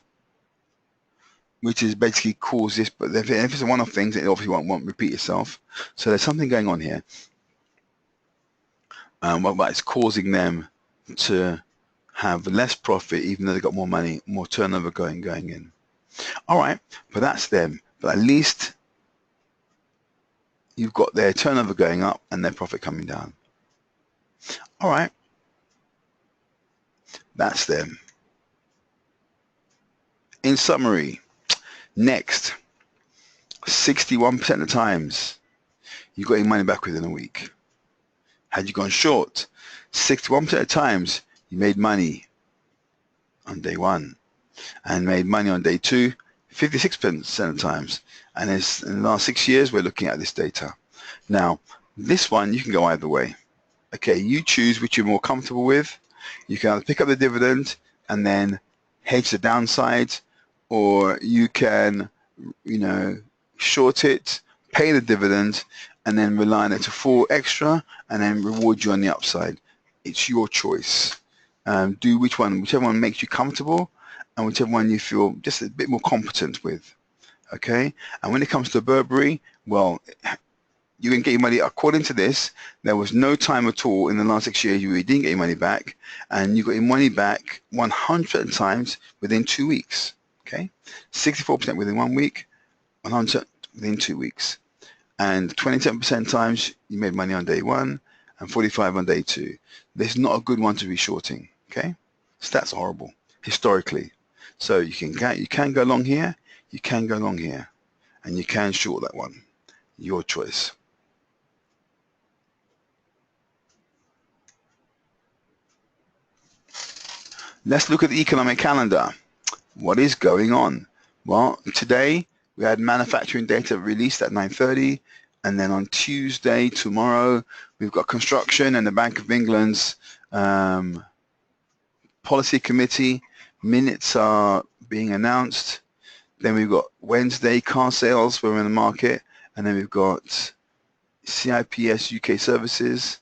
which is basically cause this, but if it's a one-off things, it obviously won't repeat itself. So there's something going on here. But it's causing them to have less profit, even though they've got more money, more turnover going in. All right, but that's them. But at least you've got their turnover going up and their profit coming down. All right. That's them. In summary, next, 61% of the times you got your money back within a week. Had you gone short, 61% of the times you made money on day one and made money on day two, 56% of the times. And in the last 6 years, we're looking at this data. Now, this one, you can go either way. Okay, you choose which you're more comfortable with. You can either pick up the dividend and then hedge the downside, or you can, short it, pay the dividend, and then rely on it to fall extra and then reward you on the upside. It's your choice. Do whichever one makes you comfortable and whichever one you feel just a bit more competent with. Okay? And when it comes to Burberry, well, you can get your money, according to this, there was no time at all in the last 6 years you didn't get your money back, and you got your money back 100 times within 2 weeks. Okay? 64% within 1 week, 100 within 2 weeks. And 27% times you made money on day one and 45 on day two. This is not a good one to be shorting. Okay? So that's horrible, historically. So you can go long here, you can go long here, and you can short that one. Your choice. Let's look at the economic calendar. What is going on? Well, today we had manufacturing data released at 9:30, and then on Tuesday, tomorrow, we've got construction and the Bank of England's policy committee minutes are being announced. Then we've got Wednesday car sales, we're in the market, and then we've got CIPS UK services.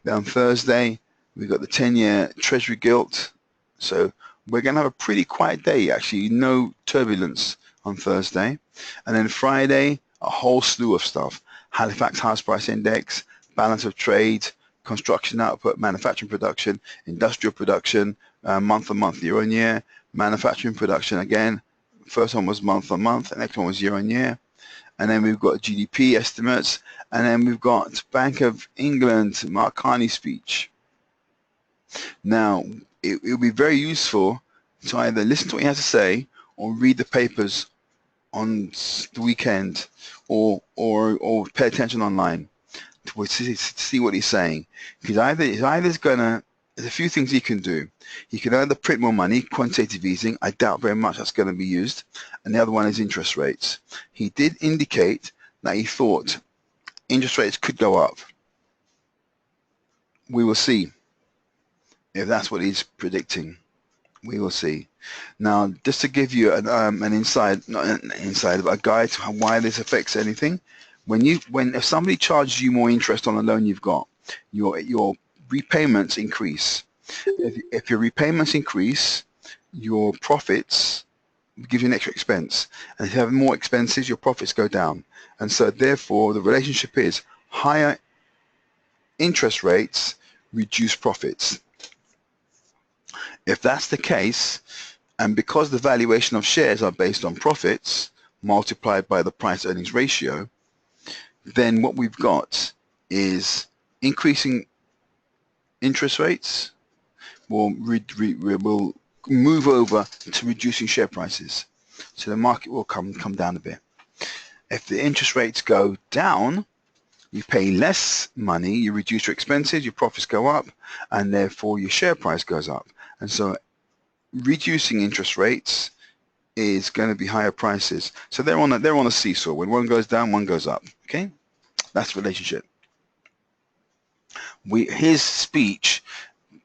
Then on Thursday, we've got the 10-year Treasury gilt. So we're going to have a pretty quiet day, actually, no turbulence on Thursday. And then Friday, a whole slew of stuff. Halifax House Price Index, balance of trade, construction output, manufacturing production, industrial production, month on month, year on year, manufacturing production again. First one was month on month, the next one was year on year. And then we've got GDP estimates, and then we've got Bank of England, Mark Carney's speech. Now, it will be very useful to either listen to what he has to say or read the papers on the weekend or pay attention online to see what he's saying. Because there's a few things he can do. He can either print more money, quantitative easing. I doubt very much that's going to be used. And the other one is interest rates. He did indicate that he thought interest rates could go up. We will see if that's what he's predicting. We will see. Now, just to give you an insight, not an insight, but a guide to why this affects anything. If somebody charges you more interest on a loan you've got, your repayments increase. If your repayments increase, your profits give you an extra expense. And if you have more expenses, your profits go down. And so therefore, the relationship is higher interest rates reduce profits. If that's the case, and because the valuation of shares are based on profits multiplied by the price earnings ratio, then what we've got is increasing interest rates will move over to reducing share prices. So the market will come down a bit. If the interest rates go down, you pay less money, you reduce your expenses, your profits go up, and therefore your share price goes up. And so reducing interest rates is going to be higher prices. So they're on a seesaw. When one goes down, one goes up. Okay, that's the relationship. His speech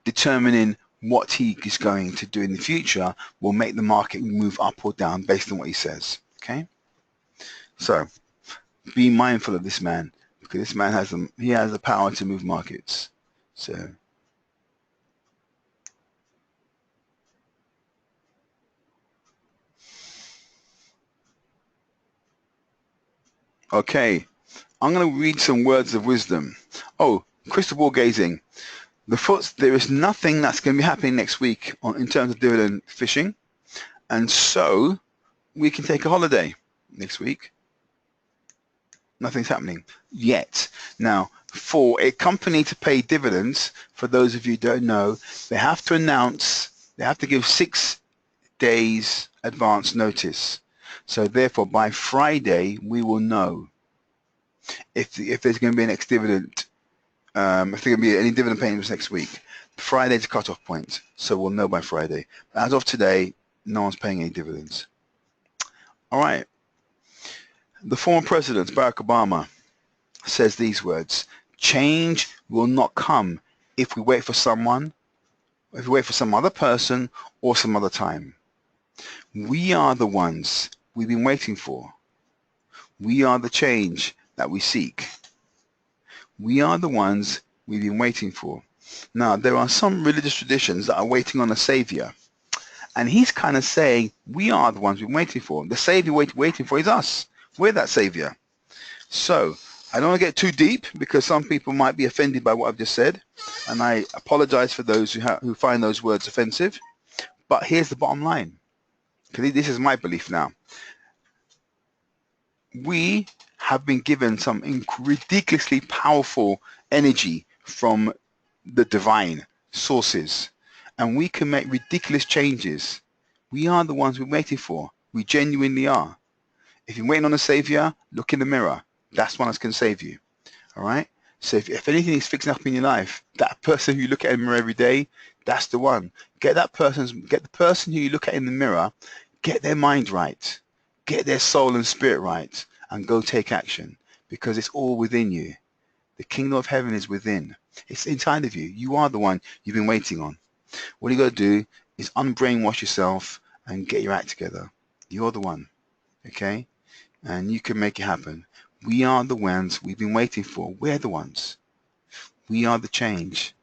determining what he is going to do in the future will make the market move up or down based on what he says. Okay, so be mindful of this man, because this man has the power to move markets. So okay, I'm going to read some words of wisdom. Oh, crystal ball gazing. There is nothing that's going to be happening next week in terms of dividend fishing, and so we can take a holiday next week. Nothing's happening yet. Now, for a company to pay dividends, for those of you who don't know, they have to announce They have to give 6 days advance notice. So therefore, by Friday, we will know if there's going to be an ex-dividend, if there's going to be any dividend payments next week. Friday's a cut-off point, so we'll know by Friday. But as of today, no one's paying any dividends. All right. The former president, Barack Obama, says these words: change will not come if we wait for someone, if we wait for some other person or some other time. We are the ones we've been waiting for. We are the change that we seek. We are the ones we've been waiting for. Now, there are some religious traditions that are waiting on a savior. And he's kind of saying, we are the ones we've been waiting for. The savior waiting for is us. We're that savior. So, I don't want to get too deep because some people might be offended by what I've just said. And I apologize for those who find those words offensive. But here's the bottom line. Because this is my belief now. We have been given some ridiculously powerful energy from the divine sources, and we can make ridiculous changes. We are the ones we're waiting for. We genuinely are. If you're waiting on a savior, look in the mirror. That's one that can save you. All right? So if anything is fixing up in your life, that person who you look at in the mirror every day, that's the one. Get the person who you look at in the mirror, get their mind right, get their soul and spirit right, and go take action, because it's all within you. The kingdom of heaven is within. It's inside of you. You are the one you've been waiting on. What you got to do is unbrainwash yourself and get your act together. You're the one, okay? And you can make it happen. We are the ones we've been waiting for. We're the ones. We are the change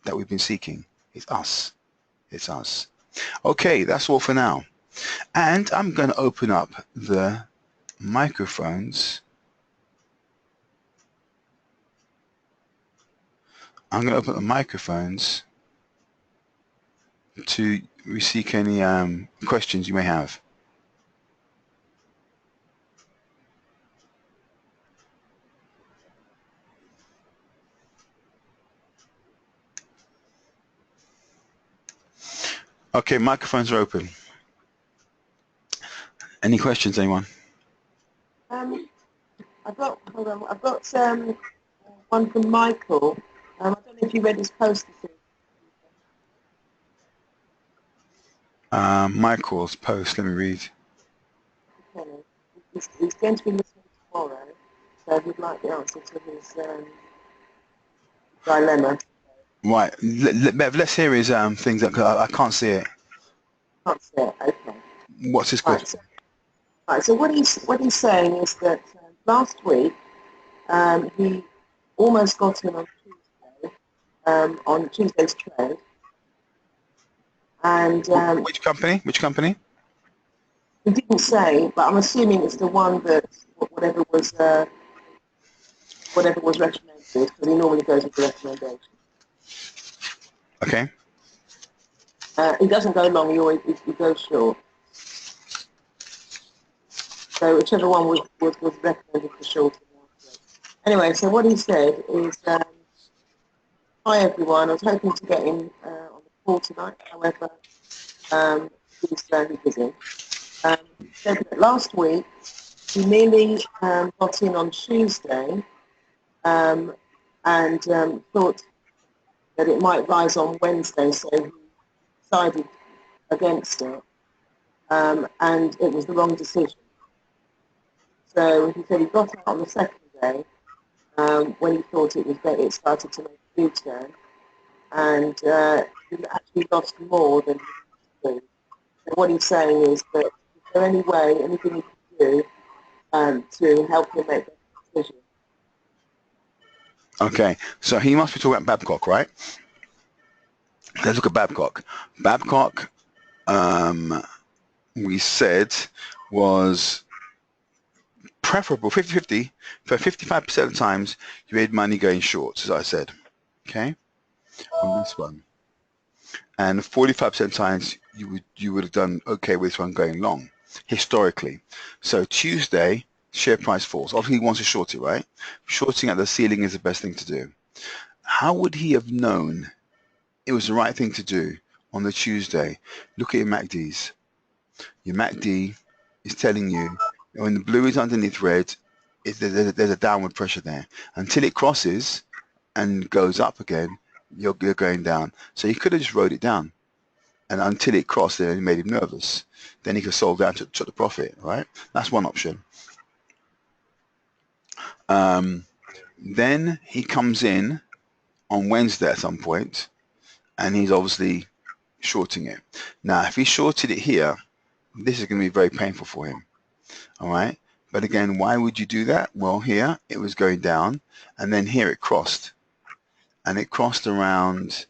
that we've been seeking. It's us. It's us. Okay, that's all for now. And I'm going to open up the microphones. I'm going to open the microphones to seek any questions you may have. Okay, microphones are open. Any questions, anyone? I've got one from Michael. I don't know if you read his post this evening. Michael's post, let me read. Okay. He's going to be listening tomorrow, so we'd like the answer to his dilemma. Right, let's hear his things, that I can't see it. Can't see it, okay. What's his question? So what he's saying is that last week he almost got in on Tuesday's trade. And which company? Which company? He didn't say, but I'm assuming it's the one that whatever was recommended, because he normally goes with the recommendation. Okay. He doesn't go long; he goes short. So whichever one was recommended for short. Anyway, so what he said is, "Hi everyone, I was hoping to get in on the call tonight. However, he's busy." He said that last week he nearly got in on Tuesday and thought that it might rise on Wednesday, so he decided against it, and it was the wrong decision. So he said he got out on the second day when he thought it was better, it started to make a U-turn, and he actually lost more than he wanted to do. So what he's saying is that, is there any way, anything he can do to help him make that decision? Okay, so he must be talking about Babcock, right? Let's look at Babcock. Babcock, we said, was preferable 50-50 for 55% of the times you made money going short, as I said. Okay, on this one, and 45% of the times you would have done okay with this one going long historically. So Tuesday share price falls. Obviously he wants to short it, right? Shorting at the ceiling is the best thing to do. How would he have known it was the right thing to do on the Tuesday, look at your MACDs. Your MACD is telling you when the blue is underneath red, there's a downward pressure there. Until it crosses and goes up again, you're going down. So you could have just wrote it down, and until it crossed, it made him nervous. Then he could sold down, took the profit, right? That's one option. Then he comes in on Wednesday at some point, and he's obviously shorting it. Now, if he shorted it here, this is going to be very painful for him. All right. But again, why would you do that? Well, here it was going down, and then here it crossed, and it crossed around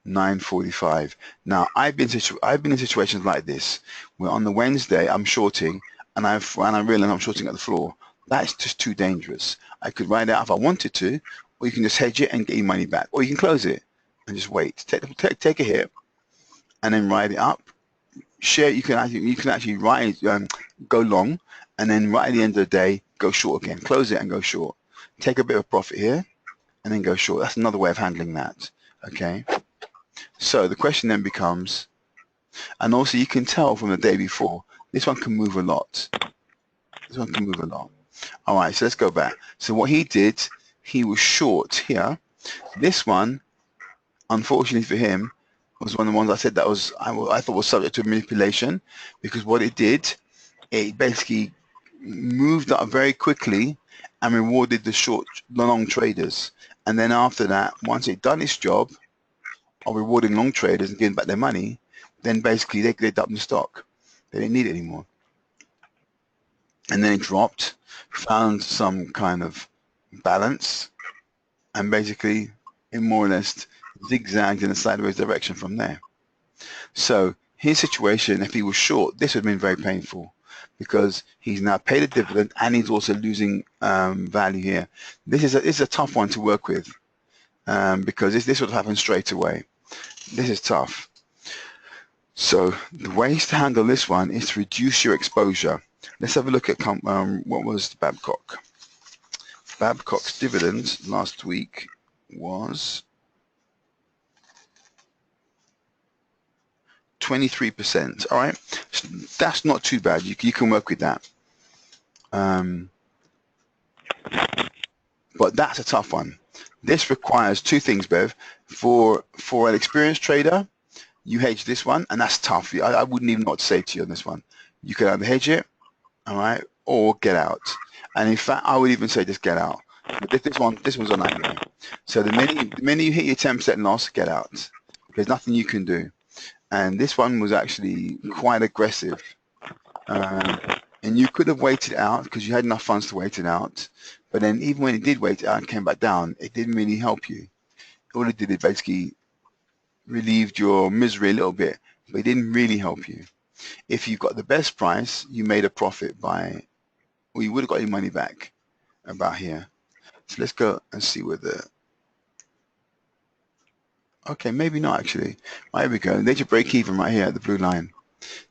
9:45. Now, I've been in situations like this where on the Wednesday I'm shorting, and I realize I'm shorting at the floor. That's just too dangerous. I could ride it out if I wanted to, or you can just hedge it and get your money back, or you can close it and just wait. Take a hit, and then ride it up. Share. You can actually ride, go long, and then right at the end of the day, go short again. Close it and go short. Take a bit of profit here, and then go short. That's another way of handling that. Okay. So the question then becomes, and also you can tell from the day before, this one can move a lot. This one can move a lot. All right, so let's go back. So what he did, he was short here. This one, unfortunately for him, was one of the ones I said that was I thought was subject to manipulation, because what it did, it basically moved up very quickly and rewarded the long traders. And then after that, once it done its job of rewarding long traders and giving back their money, then basically they dumped the stock. They didn't need it anymore. And then it dropped, found some kind of balance, and basically it more or less zigzagged in a sideways direction from there. So his situation, if he was short, this would have been very painful, because he's now paid a dividend and he's also losing value here. This is a tough one to work with, because this would happen straight away. This is tough. So the ways to handle this one is to reduce your exposure. Let's have a look at what was Babcock. Babcock's dividend last week was 23%. All right, so that's not too bad. You can work with that. But that's a tough one. This requires two things, Bev. For an experienced trader, you hedge this one, and that's tough. I wouldn't even know what to say to you on this one. You can either hedge it, all right, or get out. And in fact, I would even say just get out. But this one's on anyway. So the minute you hit your 10% loss, get out. There's nothing you can do. And this one was actually quite aggressive. And you could have waited it out because you had enough funds to wait it out. But then even when it did wait it out and came back down, it didn't really help you. All it did is basically relieved your misery a little bit, but it didn't really help you. If you got the best price, you made a profit or you would have got your money back about here. So let's go and see whether, okay, maybe not actually. Right, here we go. There's your break even right here at the blue line.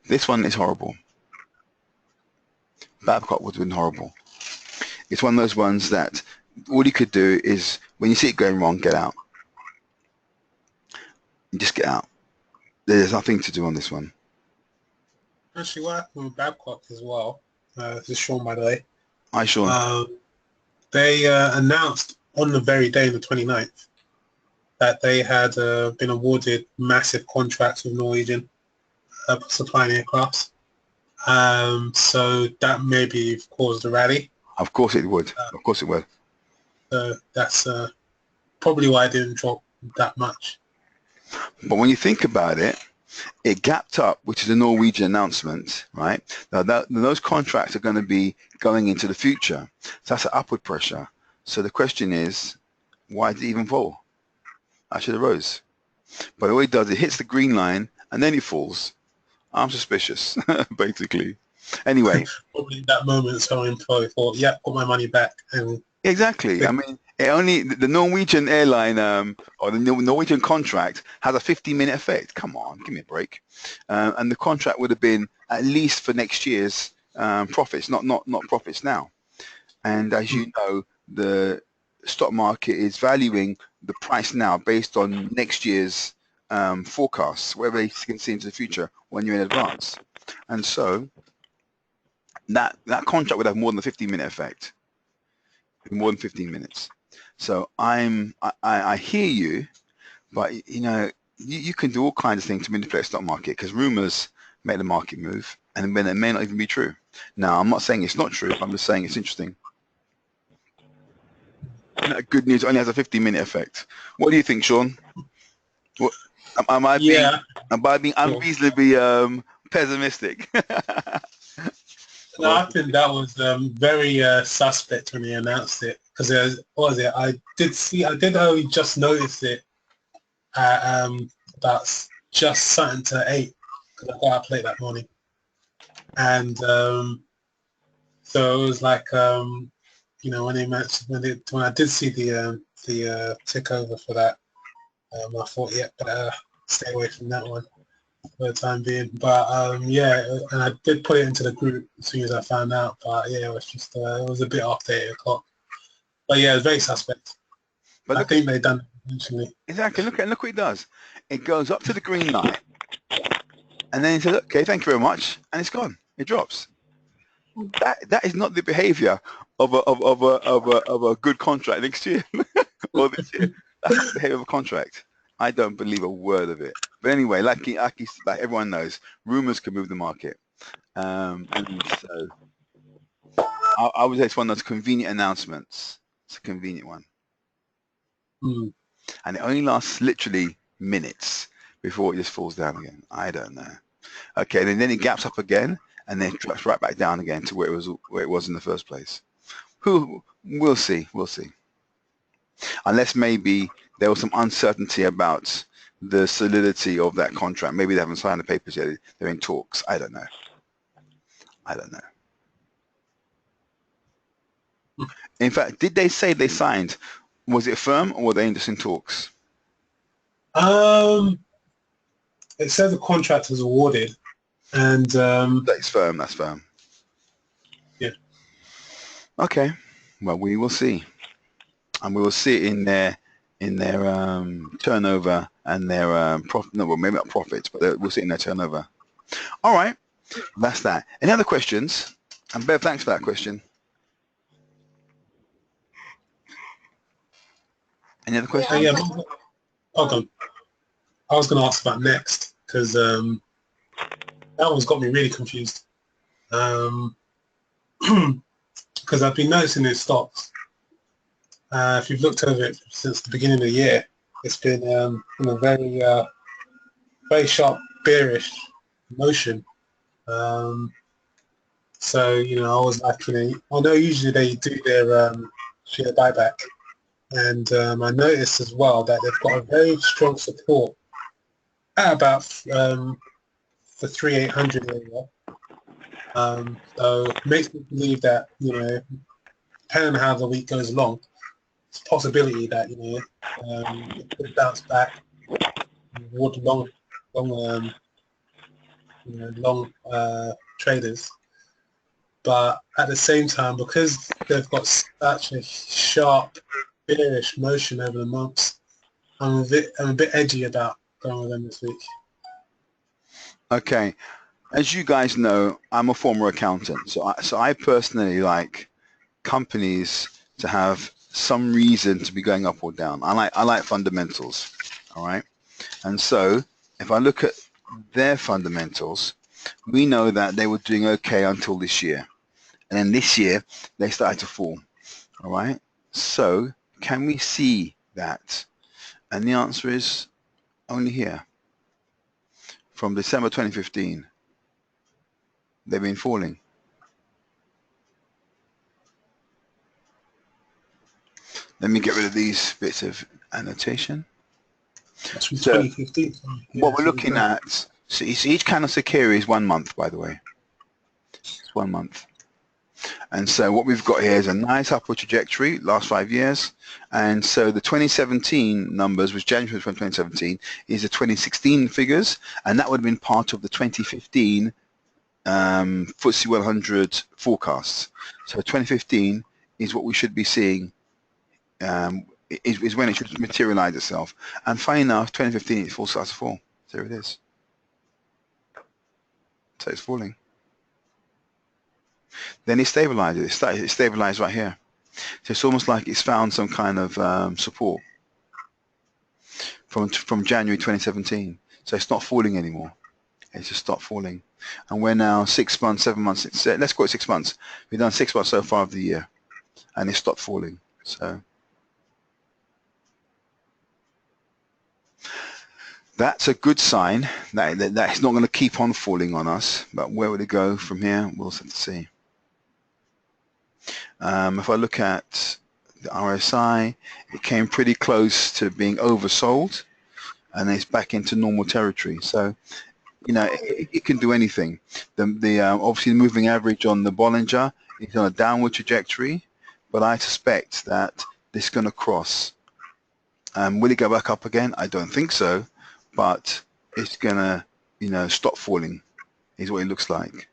This one is horrible. Babcock would have been horrible. It's one of those ones that all you could do is, when you see it going wrong, get out. Just get out. There's nothing to do on this one. Actually, what happened with Babcock as well, this is Sean, by the way. Hi, Sean. They announced on the very day, the 29th, that they had been awarded massive contracts with Norwegian supplying aircrafts. So that maybe caused a rally. Of course it would. Of course it would. So that's probably why it didn't drop that much. But when you think about it, it gapped up, which is a Norwegian announcement, right? Now those contracts are going to be going into the future. So that's an upward pressure. So the question is, why did it even fall? I should have rose. But all it does, it hits the green line and then it falls. I'm suspicious, basically. Anyway. Probably that moment someone probably thought, yeah, got my money back. And exactly. I mean, the Norwegian airline or the Norwegian contract has a 15-minute effect. Come on, give me a break. And the contract would have been at least for next year's profits, not profits now. And as you know, the stock market is valuing the price now based on next year's forecasts, where they can see into the future when you're in advance. And so that contract would have more than a 15-minute effect, more than 15 minutes. So I hear you, but you can do all kinds of things to manipulate the stock market because rumors make the market move, and then it may not even be true. Now, I'm not saying it's not true. I'm just saying it's interesting. Good news only has a 15-minute effect. What do you think, Sean? What, am I being Yeah. unreasonably pessimistic? No, I think that was very suspect when he announced it because what was it? I did only just notice it at about just something to 8 because I got out late that morning, and so it was like when they mentioned when I did see the tick over for that, I thought better stay away from that one for the time being. But yeah, and I did put it into the group as soon as I found out. But yeah, it was just it was a bit after 8 o'clock. But yeah, it was very suspect. But I think they done it eventually. Exactly. Look what it does. It goes up to the green light, and then it says, "Okay, thank you very much," and it's gone. It drops. That is not the behavior of a good contract next year or this year. That's not the behavior of a contract. I don't believe a word of it. But anyway, like everyone knows, rumors can move the market. And so I would say it's one of those convenient announcements. It's a convenient one. Mm. And it only lasts literally minutes before it just falls down again. I don't know. Okay, then it gaps up again, and then drops right back down again to where it was in the first place. We'll see. Unless maybe there was some uncertainty about the solidity of that contract. Maybe they haven't signed the papers yet. They're in talks. I don't know. In fact, did they say they signed? Was it firm or were they just in talks? It says the contract was awarded, and That's firm. That's firm. Yeah. Okay. Well, we will see, and we will see it in their turnover and their profit. No, well, maybe not profits, but we'll see it in their turnover. All right. That's that. Any other questions? And Bev, thanks for that question. Any other questions? Yeah. Hold on. I was going to ask about next because that one's got me really confused. Because I've been noticing in stocks. If you've looked over it since the beginning of the year, it's been in a very very sharp bearish motion. So I was like, I know usually they do their share buyback, and I noticed as well that they've got a very strong support at about the 3,800 area. So it makes me believe that depending on how the week goes along, it's a possibility that it could bounce back toward long traders. But at the same time, because they've got such a sharp bearish motion over the months, I'm a bit edgy about going with them this week. Okay. As you guys know, I'm a former accountant, so I personally like companies to have some reason to be going up or down. I like fundamentals, all right? And so if I look at their fundamentals, we know that they were doing okay until this year. And then this year, they started to fall, all right? So can we see that? And the answer is only here. From December 2015, they've been falling. Let me get rid of these bits of annotation. That's from 2015. What we're looking at, so each candle security is 1 month, by the way. It's 1 month. And so what we've got here is a nice upward trajectory, last 5 years. And so the 2017 numbers, which January 2017, is the 2016 figures, and that would have been part of the 2015 FTSE 100 forecasts. So 2015 is what we should be seeing is when it should materialize itself. And funny enough, 2015 it falls starts to fall. There it is. So it's falling. Then it stabilizes. It stabilized right here. So it's almost like it's found some kind of support from January 2017. So it's not falling anymore. It's just stopped falling. And we're now 6 months, 7 months. Let's call it 6 months. We've done 6 months so far of the year, and it stopped falling. So that's a good sign that it's not going to keep on falling on us. But where would it go from here? We'll have to see. If I look at the RSI, it came pretty close to being oversold, and it's back into normal territory. So, you know, it can do anything. Obviously the moving average on the Bollinger is on a downward trajectory, but I suspect that this is going to cross. Will it go back up again? I don't think so, but it's going to, you know, stop falling is what it looks like.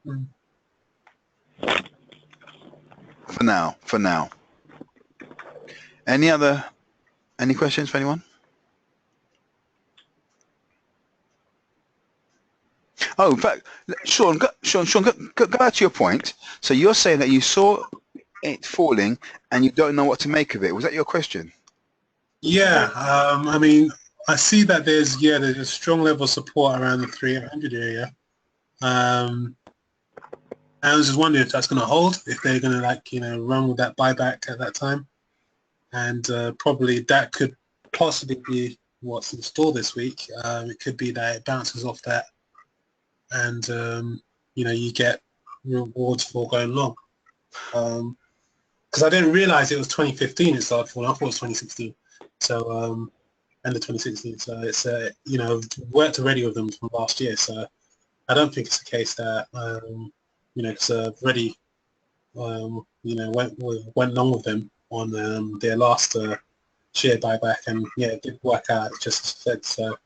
Mm. For now. Any questions for anyone? Oh, in fact, Sean, go back to your point. So you're saying that you saw it falling and you don't know what to make of it. Was that your question? Yeah, I mean, I see that there's a strong level of support around the 300 area. I was just wondering if that's going to hold, if they're going to, like, you know, run with that buyback at that time. And probably that could possibly be what's in store this week. It could be that it bounces off that and, you know, you get rewards for going long. Because I didn't realize it was 2015 it started falling. I thought it was 2016. So, end of 2016. So it's, you know, worked already with them from last year. So I don't think it's a case that, you know, because already, you know, went long with them on their last share buyback, and yeah, it did work out just as said. So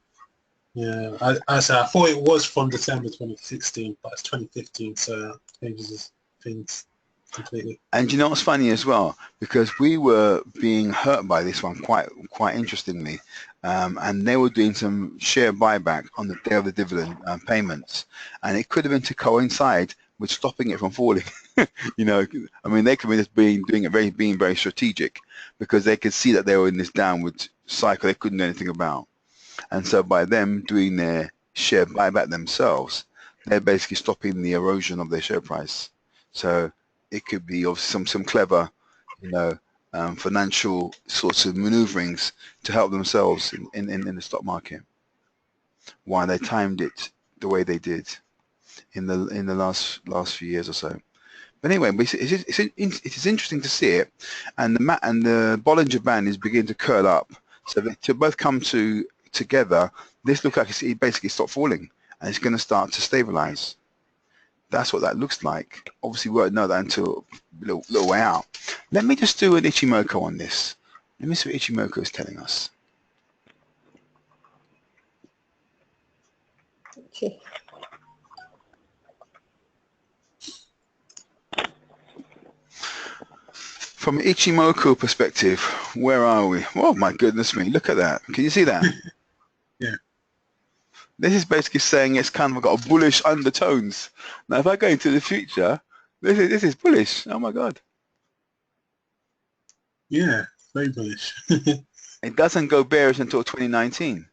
yeah, I thought it was from December 2016, but it's 2015, so it changes things completely. And you know what's funny as well, because we were being hurt by this one quite interestingly, and they were doing some share buyback on the day of the dividend payments, and it could have been to coincide with stopping it from falling. You know, I mean, they could have just been being very strategic, because they could see that they were in this downward cycle they couldn't do anything about, and so by them doing their share buyback themselves, they're basically stopping the erosion of their share price. So it could be of some clever, you know, financial sorts of maneuverings to help themselves in the stock market. Why they timed it the way they did in the last few years or so. But anyway, it is interesting to see it, and the Bollinger Band is beginning to curl up. So to both come together, this looks like it basically stopped falling, and it's going to start to stabilize. That's what that looks like. Obviously, we won't know that until a little way out. Let me just do an Ichimoku on this. Let me see what Ichimoku is telling us. Okay. From an Ichimoku perspective, where are we? Oh my goodness me, look at that. Can you see that? Yeah. This is basically saying it's kind of got a bullish undertones. Now, if I go into the future, this is bullish. Oh my God. Yeah, very bullish. It doesn't go bearish until 2019.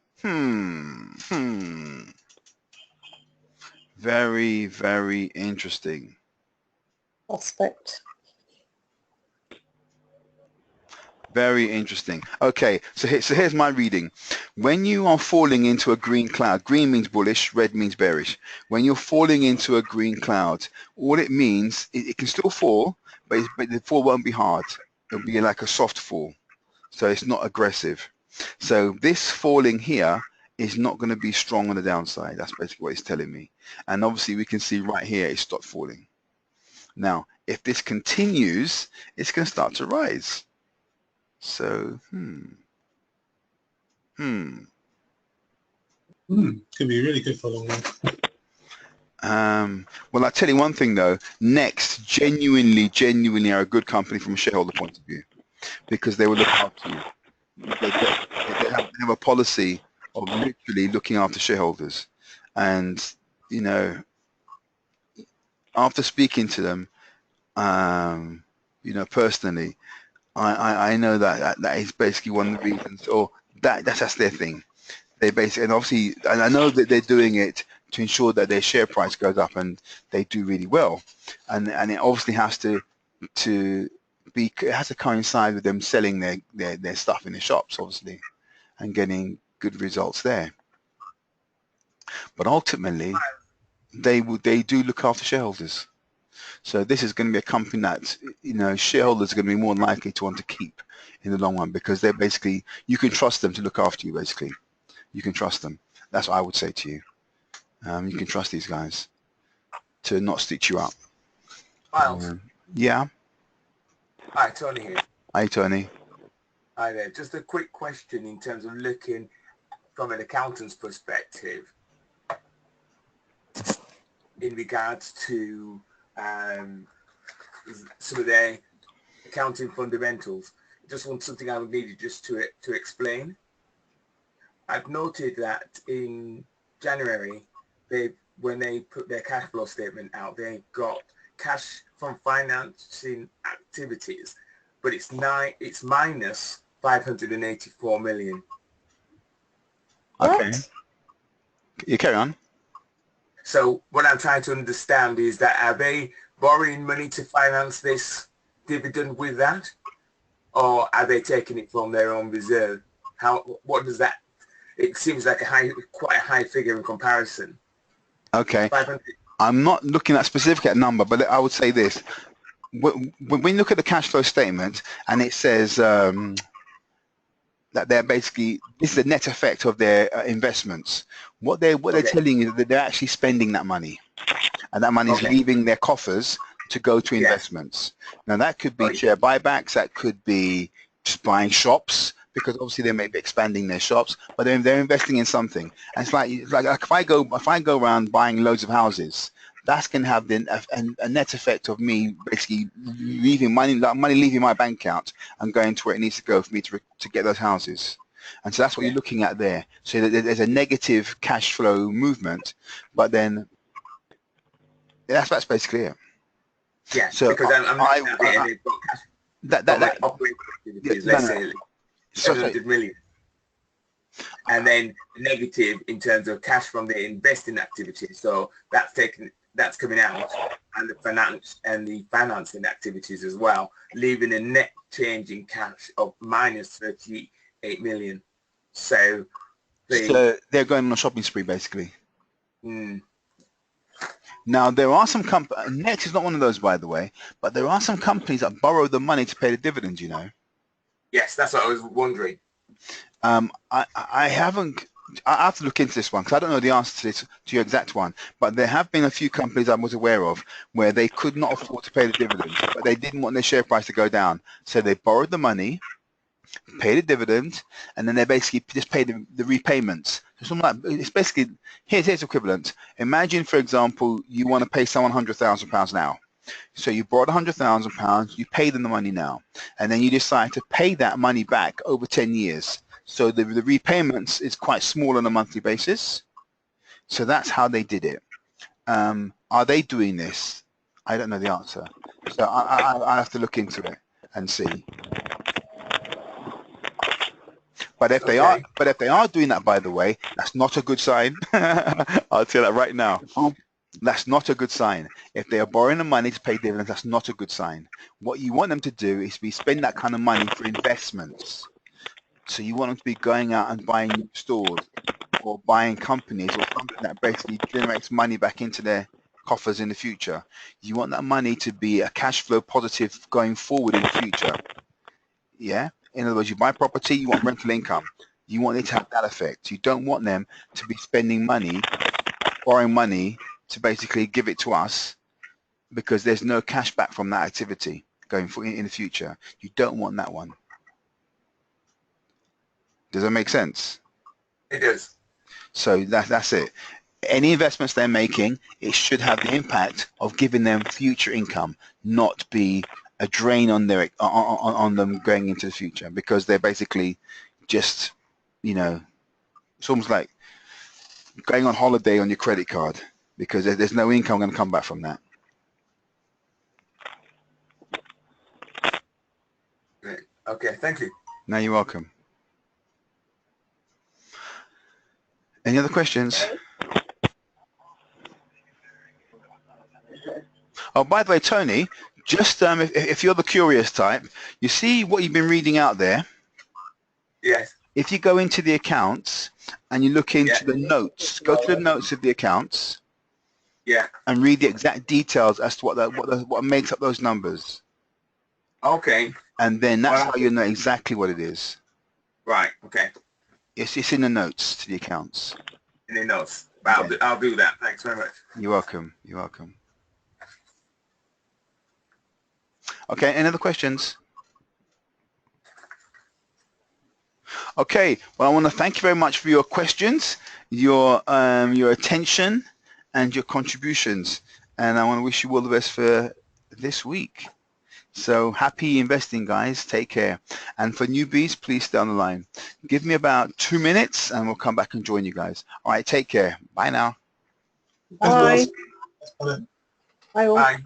Very, very interesting. Prospect. Very interesting. Okay, so here's my reading. When you are falling into a green cloud, green means bullish, red means bearish. When you're falling into a green cloud, all it means, it can still fall, but the fall won't be hard. It'll be like a soft fall. So it's not aggressive. So this falling here is not going to be strong on the downside. That's basically what it's telling me. And obviously we can see right here it stopped falling. Now, if this continues, it's going to start to rise. So, Could be really good for a long run. Well, I'll tell you one thing though. Next, genuinely are a good company from a shareholder point of view because they will look after you. They have a policy of literally looking after shareholders, and you know, after speaking to them, personally, I know that is basically one of the reasons, or that's their thing. They basically, and obviously, and I know that they're doing it to ensure that their share price goes up, and they do really well, and it obviously to it has to coincide with them selling their stuff in the shops, obviously, and getting good results there. But ultimately, they do look after shareholders. So this is going to be a company that shareholders are going to be more likely to want to keep in the long run because they're basically you can trust them to look after you. Basically, you can trust them. That's what I would say to you. You can trust these guys to not stitch you up. Miles. Yeah. Hi, Tony here. Hi, Tony. Hi there. Just a quick question in terms of looking from an accountant's perspective in regards to some of their accounting fundamentals. Just want something I would need you just to explain. I've noted that in January, when they put their cash flow statement out, they got cash from financing activities, but it's minus 584 million. Okay. You carry on. So what I'm trying to understand is that are they borrowing money to finance this dividend with that, or are they taking it from their own reserve? What does that? It seems like quite a high figure in comparison. Okay. 500. I'm not looking at specific at number, but I would say this: when you look at the cash flow statement and it says that they're basically this is the net effect of their investments. What they're telling you is that they're actually spending that money, and that money is leaving their coffers to go to investments. Now that could be share buybacks, that could be just buying shops, because obviously they may be expanding their shops, but they're investing in something. And it's like if I go around buying loads of houses, that's going to have a net effect of me basically leaving money leaving my bank account and going to where it needs to go for me to get those houses. And so that's what you're looking at there. So there's a negative cash flow movement, but then that's basically it. Yeah, so because I'm looking at it and they've got cash operating activities, let's say 700 million. And then negative in terms of cash from the investing activities. So that's coming out, and the financing activities as well, leaving a net change in cash of minus 38 million. So they're going on a shopping spree basically. Now there are some companies, Net is not one of those by the way, but there are some companies that borrow the money to pay the dividends, you know. Yes, that's what I was wondering. I have to look into this one because I don't know the answer to your exact one, but there have been a few companies I was aware of where they could not afford to pay the dividends, but they didn't want their share price to go down, so they borrowed the money, paid the dividend, and then they basically just paid the repayments. So something like, it's basically here's equivalent. Imagine, for example, you want to pay someone £100,000 now. So you borrowed £100,000, you pay them the money now, and then you decide to pay that money back over 10 years. So the repayments is quite small on a monthly basis. So that's how they did it. Are they doing this? I don't know the answer. So I have to look into it and see. But if they are doing that, by the way, that's not a good sign. I'll tell you that right now. That's not a good sign. If they are borrowing the money to pay dividends, that's not a good sign. What you want them to do is be spend that kind of money for investments. So you want them to be going out and buying new stores or buying companies or something that basically generates money back into their coffers in the future. You want that money to be a cash flow positive going forward in the future. Yeah? In other words, you buy property, you want rental income. You want it to have that effect. You don't want them to be spending money, borrowing money to basically give it to us because there's no cash back from that activity going for in the future. You don't want that one. Does that make sense? It does. So that's it. any investments they're making, it should have the impact of giving them future income, not be a drain on their on them going into the future, because they're basically just, you know, it's almost like going on holiday on your credit card, because there's no income going to come back from that. Okay, thank you. No, you're welcome. Any other questions? Oh, by the way, Tony, just if you're the curious type, you see what you've been reading out there? Yes. If you go into the accounts and you look into the notes, go to the notes of the accounts. Yeah. And read the exact details as to what makes up those numbers. Okay. And then that's how you know exactly what it is. Right. Okay. It's in the notes to the accounts. In the notes. I'll do that. Thanks very much. You're welcome. You're welcome. Okay. Any other questions? Okay. Well, I want to thank you very much for your questions, your attention, and your contributions. And I want to wish you all the best for this week. So happy investing, guys. Take care. And for newbies, please stay on the line. Give me about 2 minutes and we'll come back and join you guys. All right, take care. Bye now. Bye. Bye all. Bye.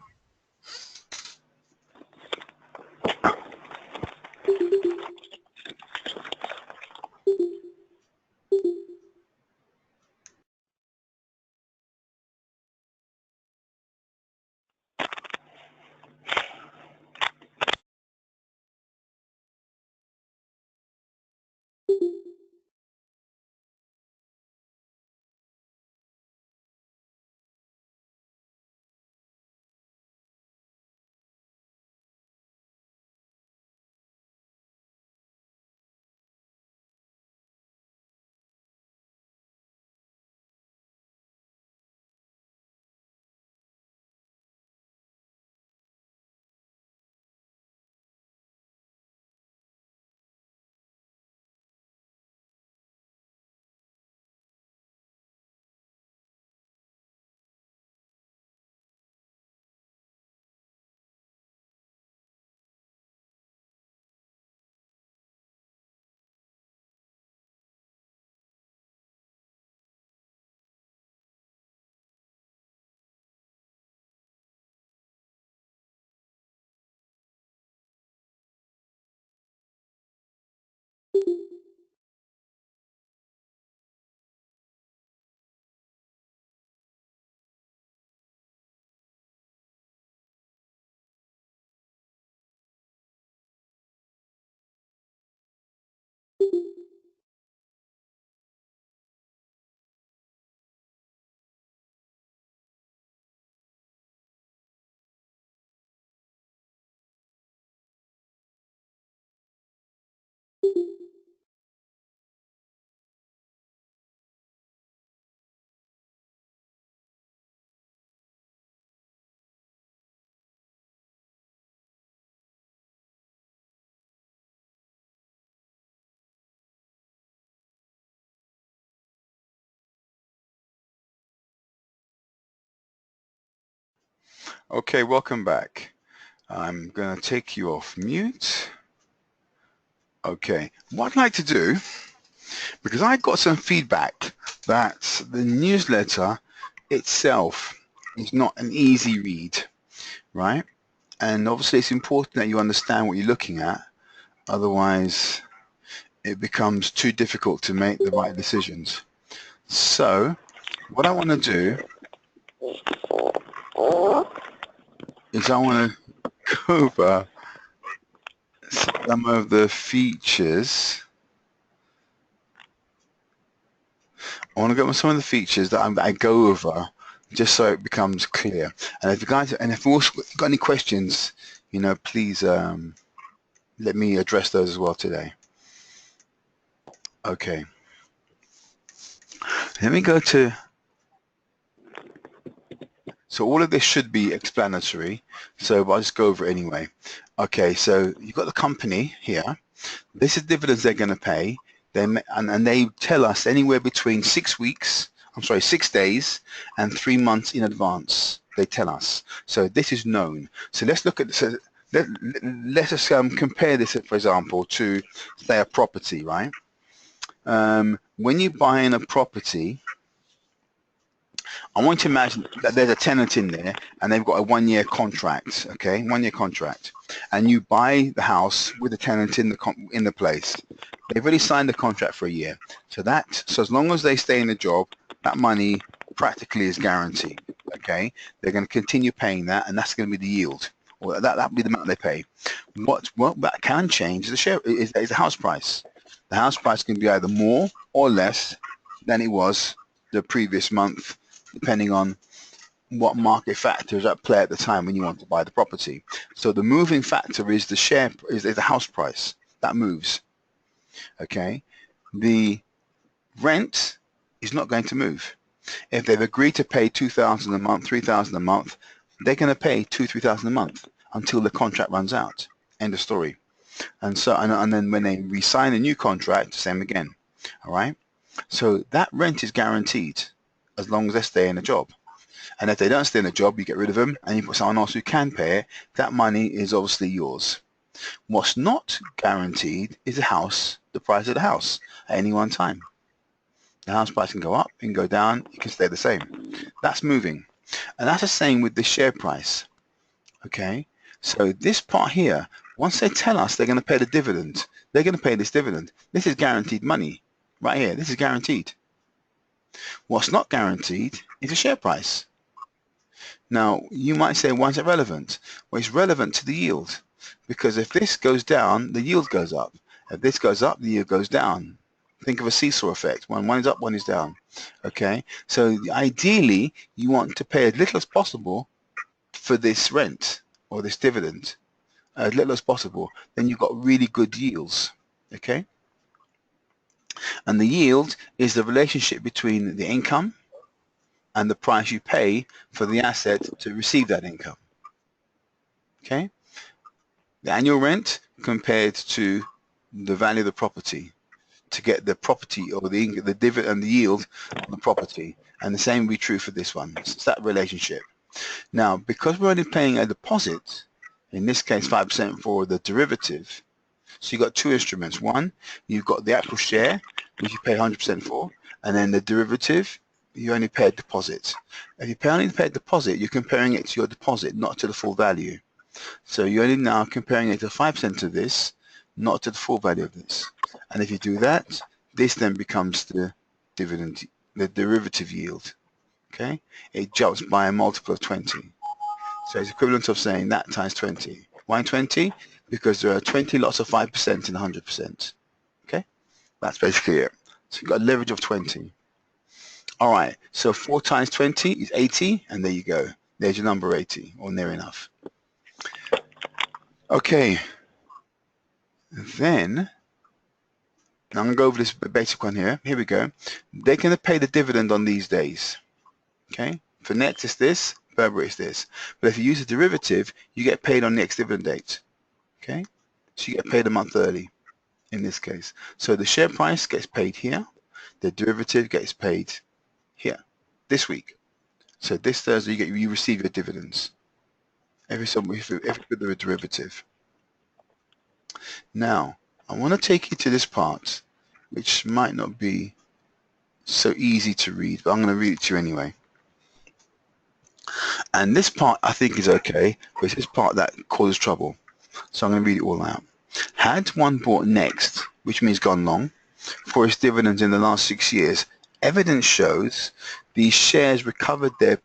Okay, welcome back. I'm going to take you off mute. Okay, what I'd like to do, because I got some feedback that the newsletter itself is not an easy read, right? And obviously it's important that you understand what you're looking at, otherwise it becomes too difficult to make the right decisions. So what I want to do is I want to go over some of the features. I want to go over some of the features that I go over, just so it becomes clear. And if you guys, and if you've also got any questions, you know, please let me address those as well today. Okay. Let me go to. So all of this should be explanatory. So I'll just go over it anyway. Okay. So you've got the company here. This is dividends they're going to pay. And they tell us anywhere between 6 weeks I'm sorry, 6 days and 3 months in advance. They tell us. So this is known. So let's look at let us compare this, for example, to say a property, right? When you buy in a property, I want to imagine that there's a tenant in there and they've got a 1-year contract, okay, 1-year contract, and you buy the house with the tenant in the place. They've already signed the contract for a year, so as long as they stay in the job, that money practically is guaranteed. Okay, they're going to continue paying that, and that's going to be the yield, or that'll be the amount they pay. What that can change is the house price. The house price can be either more or less than it was the previous month, depending on what market factors at play at the time when you want to buy the property. So the moving factor is the house price that moves. Okay, the rent is not going to move. If they've agreed to pay $2,000 a month, $3,000 a month, they're going to pay $2,000, $3,000 a month until the contract runs out. End of story. And so, and then when they re-sign a new contract, same again. All right. So that rent is guaranteed as long as they stay in a job. And if they don't stay in a job, you get rid of them and you put someone else who can pay it. That money is obviously yours. What's not guaranteed is the price of the house at any one time. The house price can go up, it can go down, it can stay the same. That's moving. And that's the same with the share price. Okay, so this part here, once they tell us they're going to pay the dividend, they're going to pay this dividend. This is guaranteed money right here. This is guaranteed. What's not guaranteed is the share price. Now, you might say, why is it relevant? Well, it's relevant to the yield, because if this goes down, the yield goes up. If this goes up, the yield goes down. Think of a seesaw effect. One is up, one is down. Okay, so ideally, you want to pay as little as possible for this rent or this dividend, as little as possible. Then you've got really good yields. Okay, and the yield is the relationship between the income and the price you pay for the asset to receive that income. Okay, the annual rent compared to the value of the property to get the property or the dividend and the yield on the property, and the same will be true for this one. It's that relationship. Now, because we're only paying a deposit, in this case 5% for the derivative, so you've got two instruments. One, you've got the actual share, which you pay 100% for, and then the derivative, you only pay a deposit. If you only pay a deposit, you're comparing it to your deposit, not to the full value. So you're only now comparing it to 5% of this, not to the full value of this. And if you do that, this then becomes the dividend, the derivative yield. Okay, it jumps by a multiple of 20. So it's equivalent of saying that times 20. Why 20? Because there are 20 lots of 5% and 100%. Okay, that's basically it. So you've got a leverage of 20. All right, so 4 times 20 is 80, and there you go. There's your number 80, or near enough. Okay, then I'm going to go over this basic one here. Here we go. They're going to pay the dividend on these days. Okay, for next it's this, February is this. But if you use a derivative, you get paid on next dividend date. Okay, so you get paid a month early in this case. So the share price gets paid here. The derivative gets paid here this week. So this Thursday you receive your dividends every with a derivative. Now I want to take you to this part, which might not be so easy to read, but I'm going to read it to you anyway. And this part I think is okay, but it's this part that causes trouble. So I'm going to read it all out. Had one bought next, which means gone long, for its dividends in the last 6 years, evidence shows these shares recovered their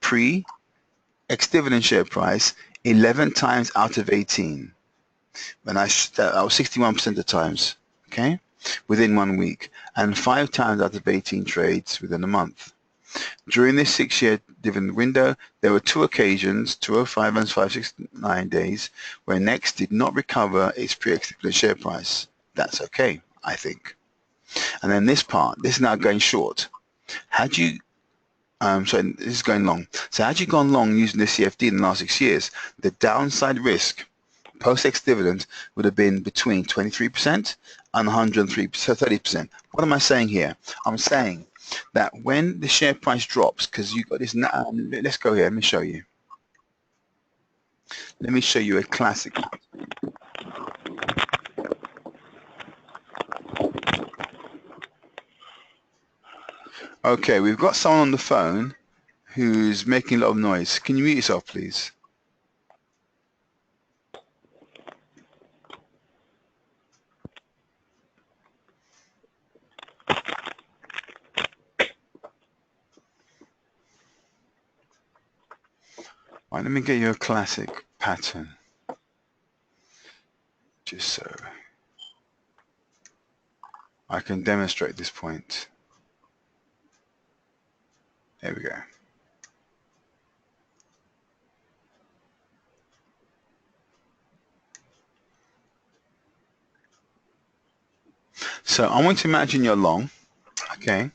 ex-dividend share price 11 times out of 18. When I was 61% of the times, okay, within 1 week, and 5 times out of 18 trades within a month. During this 6-year dividend window, there were 2 occasions, 205 and 569 days, where Next did not recover its pre-ex-dividend share price. That's okay, I think. And then this part, this is now going short. Had you, sorry, this is going long. So had you gone long using the CFD in the last 6 years, the downside risk post-tax dividend would have been between 23% and 103%, so 30%. What am I saying here? I'm saying that when the share price drops, because you got this, let's go here, let me show you. Let me show you a classic. Okay, we've got someone on the phone who's making a lot of noise. Can you mute yourself, please? Right, let me get you a classic pattern, just so I can demonstrate this point. There we go. So I want to imagine you're long, okay?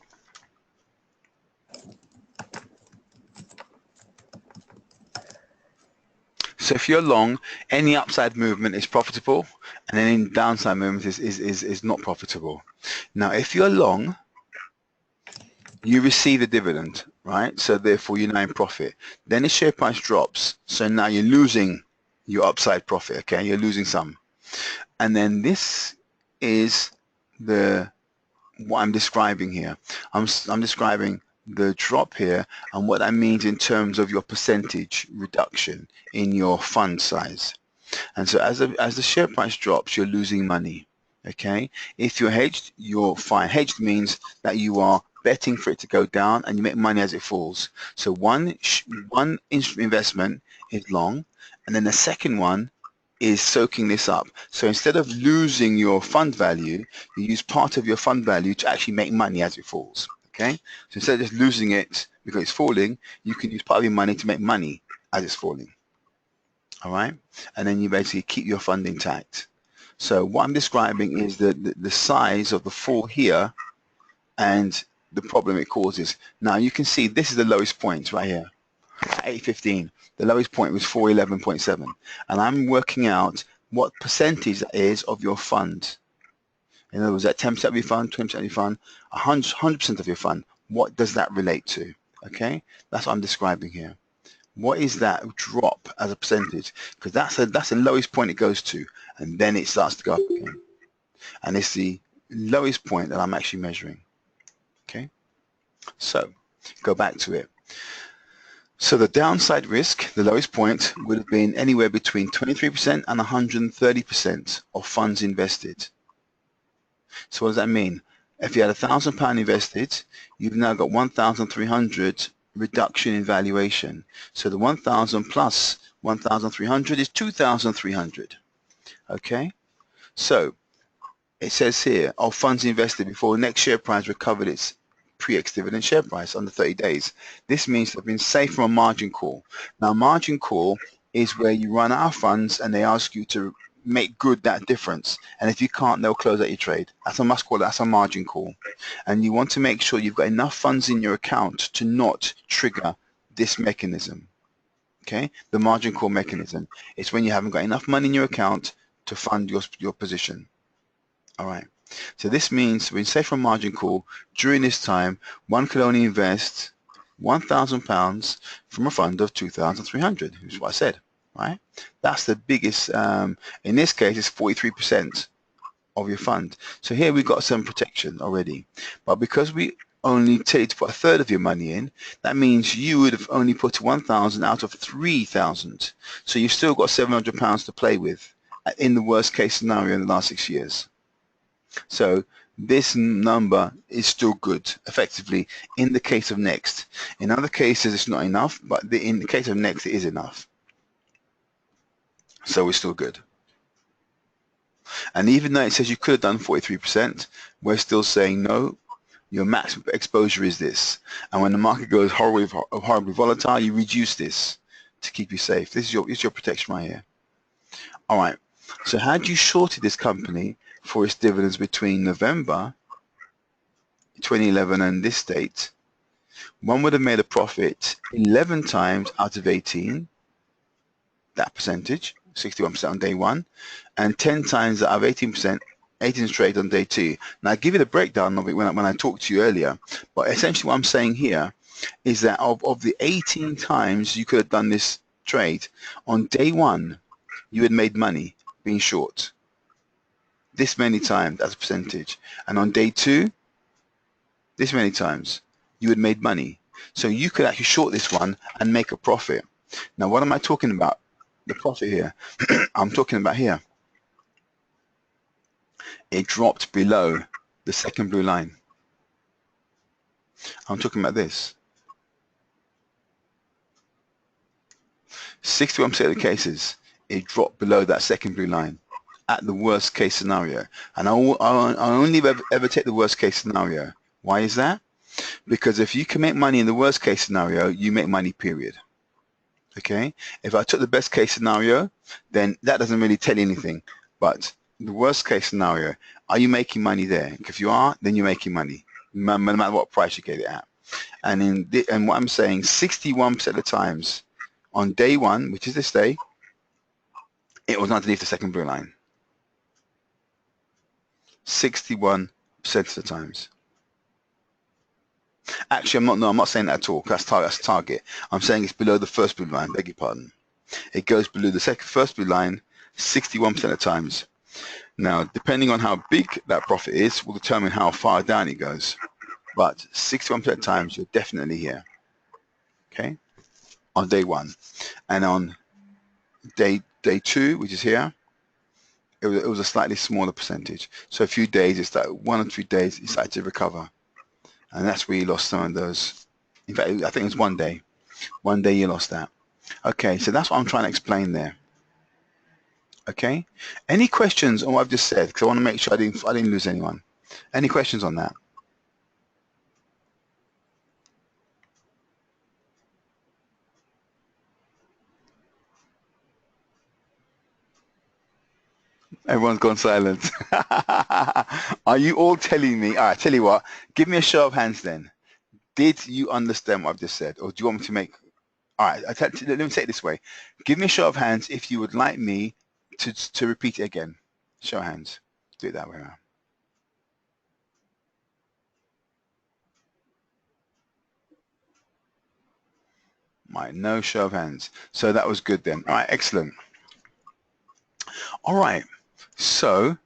So if you're long, any upside movement is profitable, and any downside movement is not profitable. Now, if you're long, you receive a dividend, right? So therefore, you're now in profit. Then the share price drops, so now you're losing your upside profit, okay? You're losing some. And then this is what I'm describing here. I'm describing the drop here and what that means in terms of your percentage reduction in your fund size. And so as the share price drops, you're losing money, okay? If you're hedged, you're fine. Hedged means that you are betting for it to go down and you make money as it falls. So one investment is long, and then the second one is soaking this up. So instead of losing your fund value, you use part of your fund value to actually make money as it falls, okay? So instead of just losing it because it's falling, you can use part of your money to make money as it's falling, all right? And then you basically keep your fund intact. So what I'm describing is the size of the fall here and the problem it causes. Now you can see this is the lowest point right here, 815. The lowest point was 411.7, and I'm working out what percentage that is of your fund. In other words, that 10% of your fund, 20% of your fund, 100% of your fund. What does that relate to? Okay, that's what I'm describing here. What is that drop as a percentage? Because that's the lowest point it goes to, and then it starts to go up again. And it's the lowest point that I'm actually measuring. Okay, so go back to it. So the downside risk, the lowest point, would have been anywhere between 23% and 130% of funds invested. So what does that mean? If you had £1,000 invested, you've now got 1,300 reduction in valuation. So the 1,000 plus 1,300 is 2,300. Okay? So it says here, of funds invested before the next share price recovered its pre-ex-dividend share price under 30 days. This means they've been safe from a margin call. Now, margin call is where you run out of funds and they ask you to make good that difference. And if you can't, they'll close out your trade. That's a must call. That's a margin call. And you want to make sure you've got enough funds in your account to not trigger this mechanism. Okay? The margin call mechanism. It's when you haven't got enough money in your account to fund your position. All right. So this means when safe from margin call, during this time, one could only invest £1,000 from a fund of 2,300, which is what I said, right? That's the biggest, in this case, it's 43% of your fund. So here we've got some protection already. But because we only tell you to put a third of your money in, that means you would have only put 1,000 out of 3,000. So you've still got £700 to play with in the worst case scenario in the last 6 years. So this number is still good, effectively, in the case of Next. In other cases, it's not enough, but in the case of Next, it is enough. So we're still good. And even though it says you could have done 43%, we're still saying no, your max exposure is this. And when the market goes horribly volatile, you reduce this to keep you safe. This is your protection right here. All right. So had you shorted this company for its dividends between November 2011 and this date, one would have made a profit 11 times out of 18, that percentage, 61% on day one, and 10 times out of 18%, 18 straight on day two. Now, I give you the breakdown of it when I talked to you earlier, but essentially what I'm saying here is that of the 18 times you could have done this trade, on day one, you had made money being short. This many times as a percentage. And on day two, this many times, you had made money. So you could actually short this one and make a profit. Now, what am I talking about? The profit here. I'm talking about here. It dropped below the second blue line. I'm talking about this. 61% of the cases, it dropped below that second blue line at the worst case scenario. And I only ever take the worst case scenario. Why is that? Because if you can make money in the worst case scenario, you make money, period. Okay? If I took the best case scenario, then that doesn't really tell you anything. But the worst case scenario, are you making money there? If you are, then you're making money, no matter what price you get it at. And what I'm saying, 61% of the times on day one, which is this day, it was underneath the second blue line. 61% of the times. Actually, I'm not saying that at all. That's target. I'm saying it's below the first blue line. Beg your pardon. It goes below the first blue line 61% of the times. Now, depending on how big that profit is, will determine how far down it goes. But 61% of the times, you're definitely here. Okay, on day one, and on day two, which is here, it was a slightly smaller percentage. So a few days, it's like 1 or 2 days, it started to recover. And that's where you lost some of those. In fact, I think it was 1 day. 1 day you lost that. Okay, so that's what I'm trying to explain there. Okay, any questions on what I've just said? Because I want to make sure I didn't lose anyone. Any questions on that? Everyone's gone silent. Are you all telling me? All right, tell you what, give me a show of hands then. Did you understand what I've just said? Or do you want me to make... All right, let me say it this way. Give me a show of hands if you would like me to repeat it again. Show of hands. Do it that way around. Right, no show of hands. So that was good then. All right, excellent. All right, so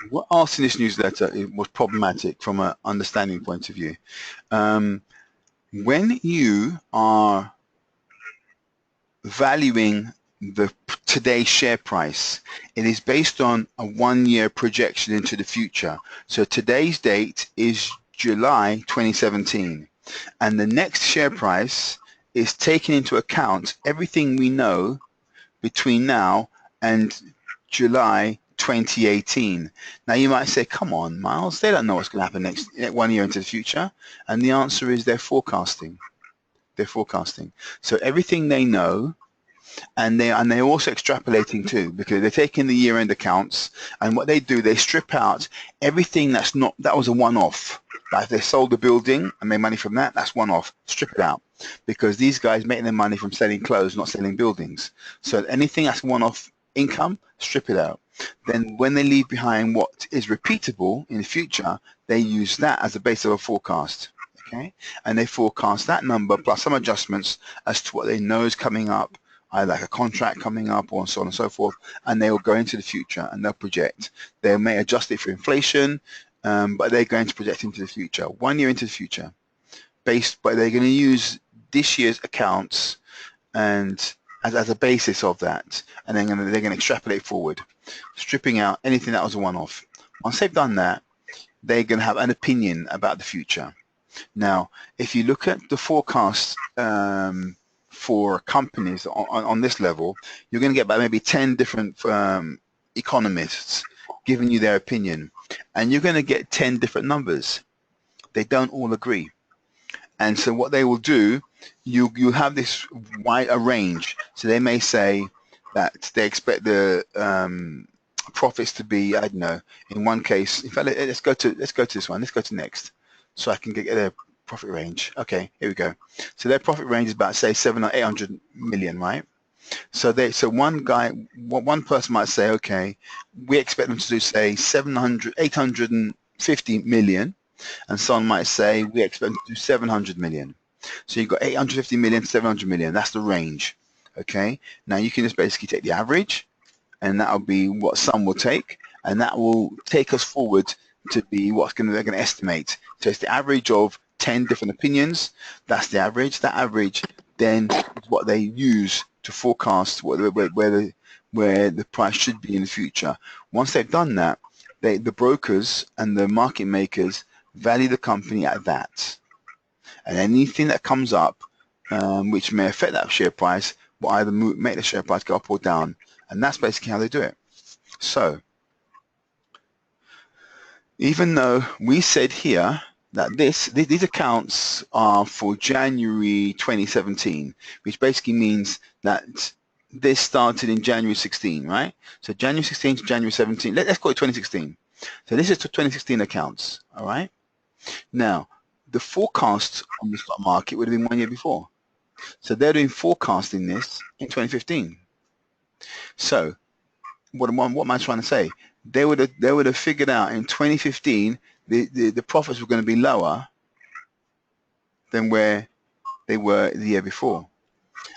what else in this newsletter was problematic from an understanding point of view? When you are valuing today's share price, it is based on a 1-year projection into the future. So today's date is July 2017, and the next share price is taking into account everything we know between now and July 2018. Now you might say, come on, Miles, they don't know what's going to happen next 1 year into the future. And the answer is they're forecasting. They're forecasting. So everything they know, and they're also extrapolating too, because they're taking the year-end accounts, and what they do, they strip out everything that was a one-off. Like if they sold the building and made money from that, that's one-off. Strip it out, because these guys make their money from selling clothes, not selling buildings. So anything that's one-off income, strip it out. Then when they leave behind what is repeatable in the future, they use that as a base of a forecast. Okay, and they forecast that number plus some adjustments as to what they know is coming up, either like a contract coming up or so on and so forth, and they will go into the future and they'll project. They may adjust it for inflation, but they're going to project into the future, 1 year into the future, but they're going to use this year's accounts and as a basis of that, and then they're going to extrapolate forward, stripping out anything that was a one-off. Once they've done that, they're going to have an opinion about the future. Now, if you look at the forecast for companies on this level, you're going to get about maybe 10 different economists giving you their opinion, and you're going to get 10 different numbers. They don't all agree. And so what they will do, you have this wide a range. So they may say that they expect the profits to be, I don't know, in one case. In fact, let's go to this one. Let's go to next, so I can get their profit range. Okay, here we go. So their profit range is about, say, 700 or 800 million, right? So one person might say, okay, we expect them to do, say, 850 million, and someone might say we expect them to do 700 million. So you've got 850 million, 700 million. That's the range. Okay. Now you can just basically take the average, and that'll be what some will take, and that will take us forward to be they're going to estimate. So it's the average of 10 different opinions. That's the average. That average then is what they use to forecast where the price should be in the future. Once they've done that, the brokers and the market makers value the company at that. And anything that comes up which may affect that share price will either make the share price go up or down. And that's basically how they do it. So even though we said here that these accounts are for January 2017, which basically means that this started in January 16, right? So January 16 to January 17, let's call it 2016. So this is to 2016 accounts, all right? Now, the forecast on the stock market would have been 1 year before. So they're doing forecasting this in 2015. So what am I trying to say? They would have figured out in 2015 the profits were going to be lower than where they were the year before,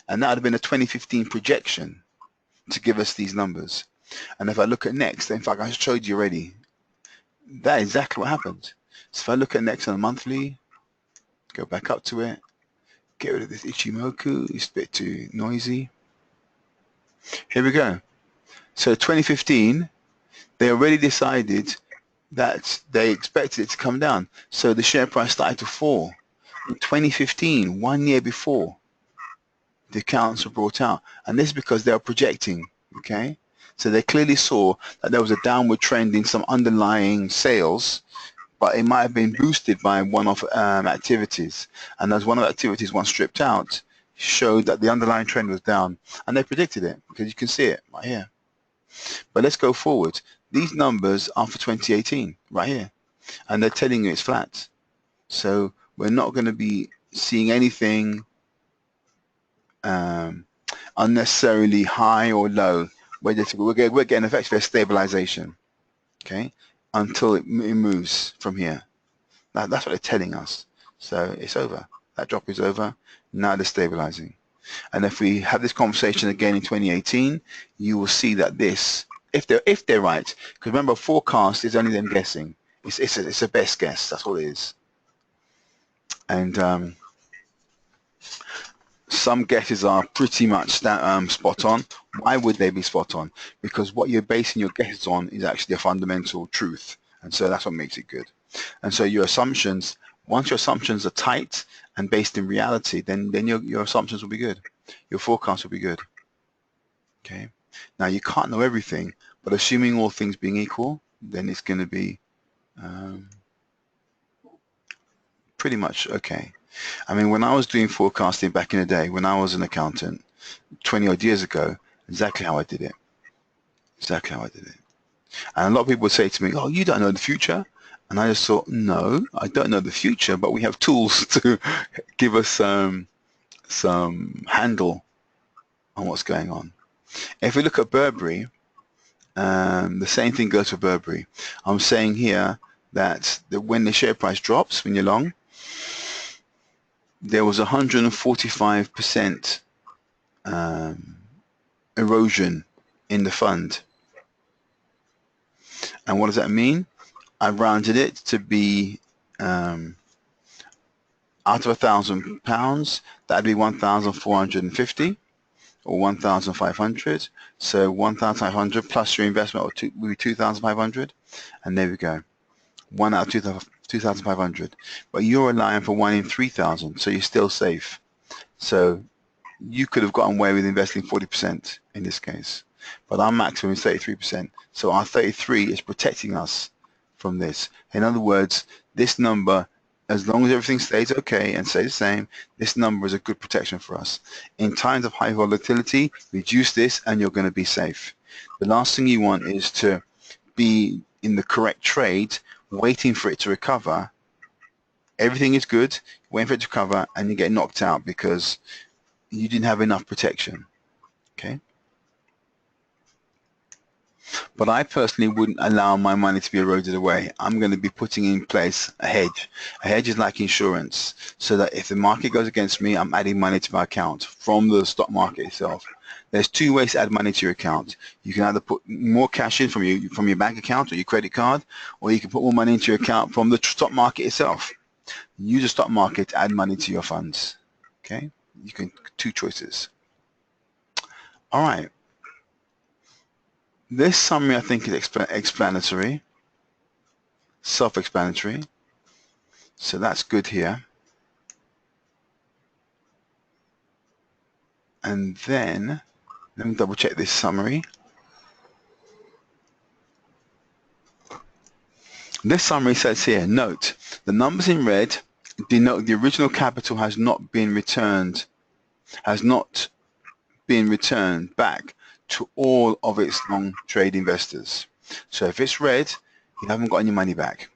and that would have been a 2015 projection to give us these numbers. And if I look at next, in fact I showed you already, that is exactly what happened. So if I look at next on a monthly, go back up to it, get rid of this Ichimoku, it's a bit too noisy. Here we go. So 2015, they already decided that they expected it to come down. So the share price started to fall. In 2015, 1 year before, the accounts were brought out. And this is because they were projecting, okay? So they clearly saw that there was a downward trend in some underlying sales, but it might have been boosted by one-off activities. And those one-off activities, once stripped out, showed that the underlying trend was down. And they predicted it, because you can see it right here. But let's go forward. These numbers are for 2018, right here. And they're telling you it's flat. So we're not going to be seeing anything unnecessarily high or low. We're getting effectively a stabilization, okay, until it moves from here. That's what they're telling us. So it's over. That drop is over. Now they're stabilizing. And if we have this conversation again in 2018, you will see that this, if they're right, because remember, forecast is only them guessing. It's a best guess. That's all it is. And some guesses are pretty much spot on. Why would they be spot on? Because what you're basing your guesses on is actually a fundamental truth, and so that's what makes it good. And so your assumptions, once your assumptions are tight and based in reality, then your assumptions will be good. Your forecast will be good. Okay. Now you can't know everything, but assuming all things being equal, then it's going to be pretty much okay. I mean, when I was doing forecasting back in the day, when I was an accountant 20 odd years ago, exactly how I did it. Exactly how I did it. And a lot of people would say to me, oh, you don't know the future. And I just thought, no, I don't know the future, but we have tools to give us some handle on what's going on. If we look at Burberry, the same thing goes for Burberry. I'm saying here that when the share price drops, when you're long, there was 145% erosion in the fund. And what does that mean? I rounded it to be out of £1,000, that'd be 1,450 or 1,500. So 1,500 plus your investment would be 2,500, and there we go. 1 out of 2,500. But you're relying for 1 in 3,000, so you're still safe. So you could have gotten away with investing 40% in this case, but our maximum is 33%. So our 33 is protecting us from this. In other words, this number, as long as everything stays okay and stays the same, this number is a good protection for us. In times of high volatility, reduce this and you're going to be safe. The last thing you want is to be in the correct trade, waiting for it to recover. Everything is good, waiting for it to recover, and you get knocked out because you didn't have enough protection. okay? But I personally wouldn't allow my money to be eroded away. I'm going to be putting in place a hedge. A hedge is like insurance, so that if the market goes against me, I'm adding money to my account from the stock market itself. There's two ways to add money to your account. You can either put more cash in from your bank account or your credit card, or you can put more money into your account from the stock market itself. Use the stock market to add money to your funds. Okay? You can, two choices. All right. This summary, I think, is explanatory, self-explanatory. So that's good here. And then, let me double check this summary. This summary says here, note, the numbers in red denote the original capital has not been returned back to all of its long trade investors. So if it's red, you haven't got any money back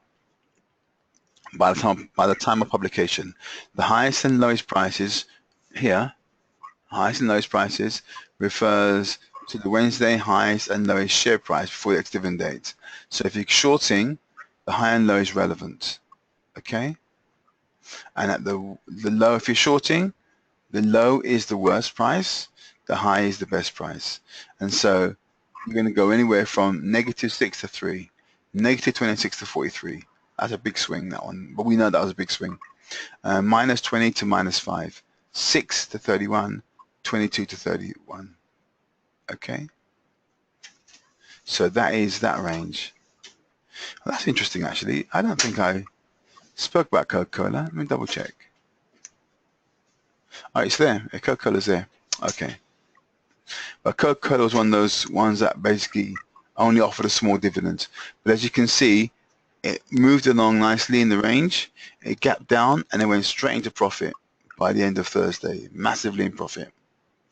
by the time of publication. The highest and lowest prices here, highest and lowest prices, refers to the Wednesday highest and lowest share price before the ex-dividend date. So if you're shorting, the high and low is relevant, okay? And at the low, if you're shorting, the low is the worst price, the high is the best price. And so we're going to go anywhere from -6 to 3, -26 to 43. That's a big swing, that one, but we know that was a big swing. -20 to -5, 6 to 31, 22 to 31. Okay, so that is that range. Well, that's interesting, actually. I don't think I spoke about Coca-Cola. Let me double check. Oh, it's there. Coca-Cola's there. Okay. But Coca-Cola was one of those ones that basically only offered a small dividend. But as you can see, it moved along nicely in the range. It gapped down and it went straight into profit by the end of Thursday, massively in profit.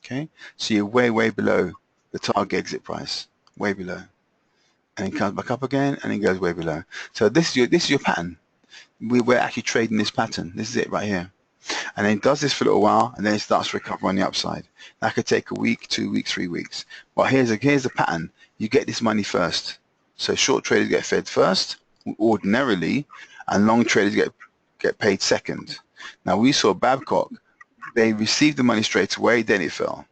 Okay, so you're way, way below the target exit price, way below. And it comes back up again and it goes way below. So this is your pattern. We're actually trading this pattern. This is it right here. And then it does this for a little while and then it starts to recover on the upside. That could take a week, 2 weeks, 3 weeks. But here's the pattern. You get this money first. So short traders get fed first, ordinarily, and long traders get paid second. Now we saw Babcock, they received the money straight away, then it fell.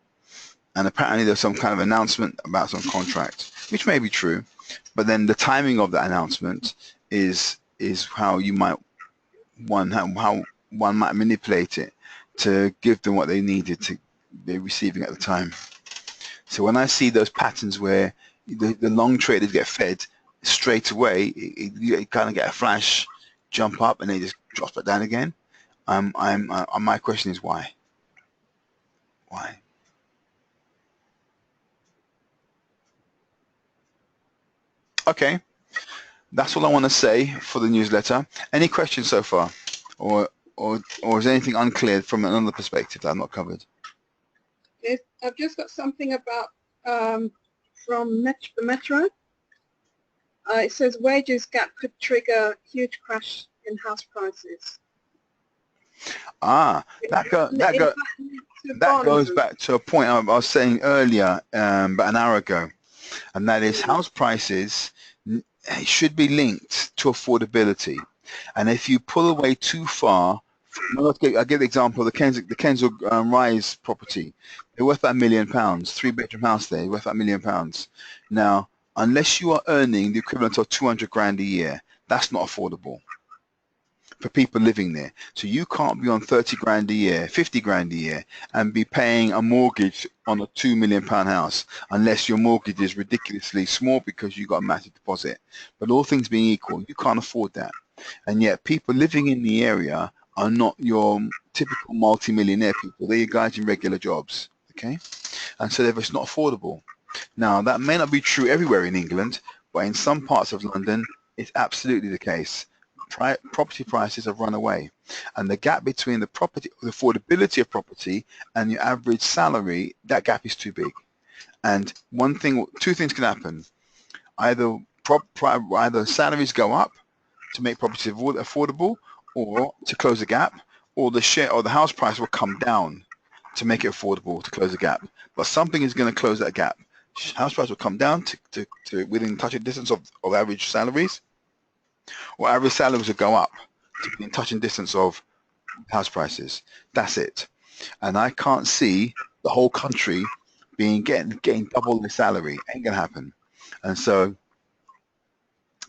And apparently there's some kind of announcement about some contract, which may be true, but then the timing of that announcement is how you might how one might manipulate it to give them what they needed to be receiving at the time. So when I see those patterns where the long traders get fed straight away, you kind of get a flash jump up and they just drop it down again. My question is why? Why? Okay, that's all I want to say for the newsletter. Any questions so far, or is anything unclear from another perspective that I've not covered? Yes, I've just got something about from the Metro. It says wages gap could trigger huge crash in house prices. Ah, that goes back to a point I was saying earlier, about an hour ago, and that is house prices should be linked to affordability. And if you pull away too far, I'll give the example of the Kensal Rise property. They're worth about £1 million, 3-bedroom house there, worth about £1 million. Now, unless you are earning the equivalent of 200 grand a year, that's not affordable for people living there. So you can't be on 30 grand a year, 50 grand a year, and be paying a mortgage on a £2 million house unless your mortgage is ridiculously small because you got a massive deposit. But all things being equal, you can't afford that. And yet people living in the area are not your typical multi-millionaire people. They're guys in regular jobs, okay? And so it's not affordable. Now, that may not be true everywhere in England, but in some parts of London, it's absolutely the case. Property prices have run away, and the gap between the affordability of property and your average salary, that gap is too big. And two things can happen: either salaries go up to make property affordable, or to close the gap, or the house price will come down to make it affordable to close the gap. But something is going to close that gap. House price will come down to within touching distance of average salaries, or average salaries will go up to within touching distance of house prices. That's it. And I can't see the whole country getting double the salary. Ain't gonna happen. And so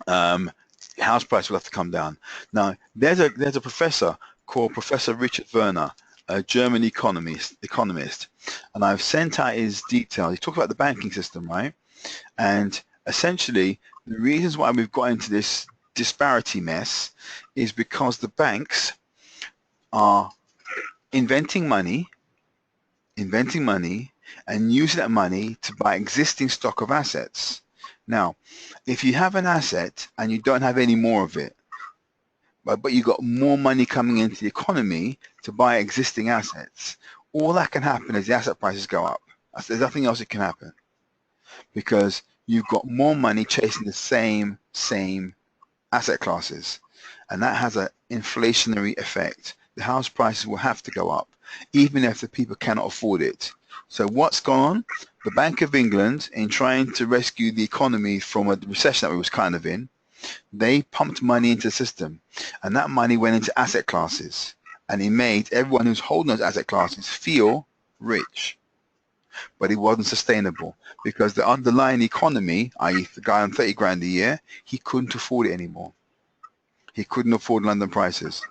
house price will have to come down. Now there's a professor called Professor Richard Werner, a German economist, and I've sent out his details. He talks about the banking system, right? And essentially the reasons why we've got into this disparity mess is because the banks are inventing money and using that money to buy existing stock of assets. Now, if you have an asset and you don't have any more of it, but you got more money coming into the economy to buy existing assets, all that can happen is the asset prices go up. There's nothing else that can happen, because you've got more money chasing the same asset classes, and that has an inflationary effect. The house prices will have to go up, even if the people cannot afford it. So what's gone on? The Bank of England, in trying to rescue the economy from a recession that we was kind of in, they pumped money into the system, and that money went into asset classes, and it made everyone who's holding those asset classes feel rich. But it wasn't sustainable, because the underlying economy, i.e. the guy on 30 grand a year, he couldn't afford it anymore. He couldn't afford London prices.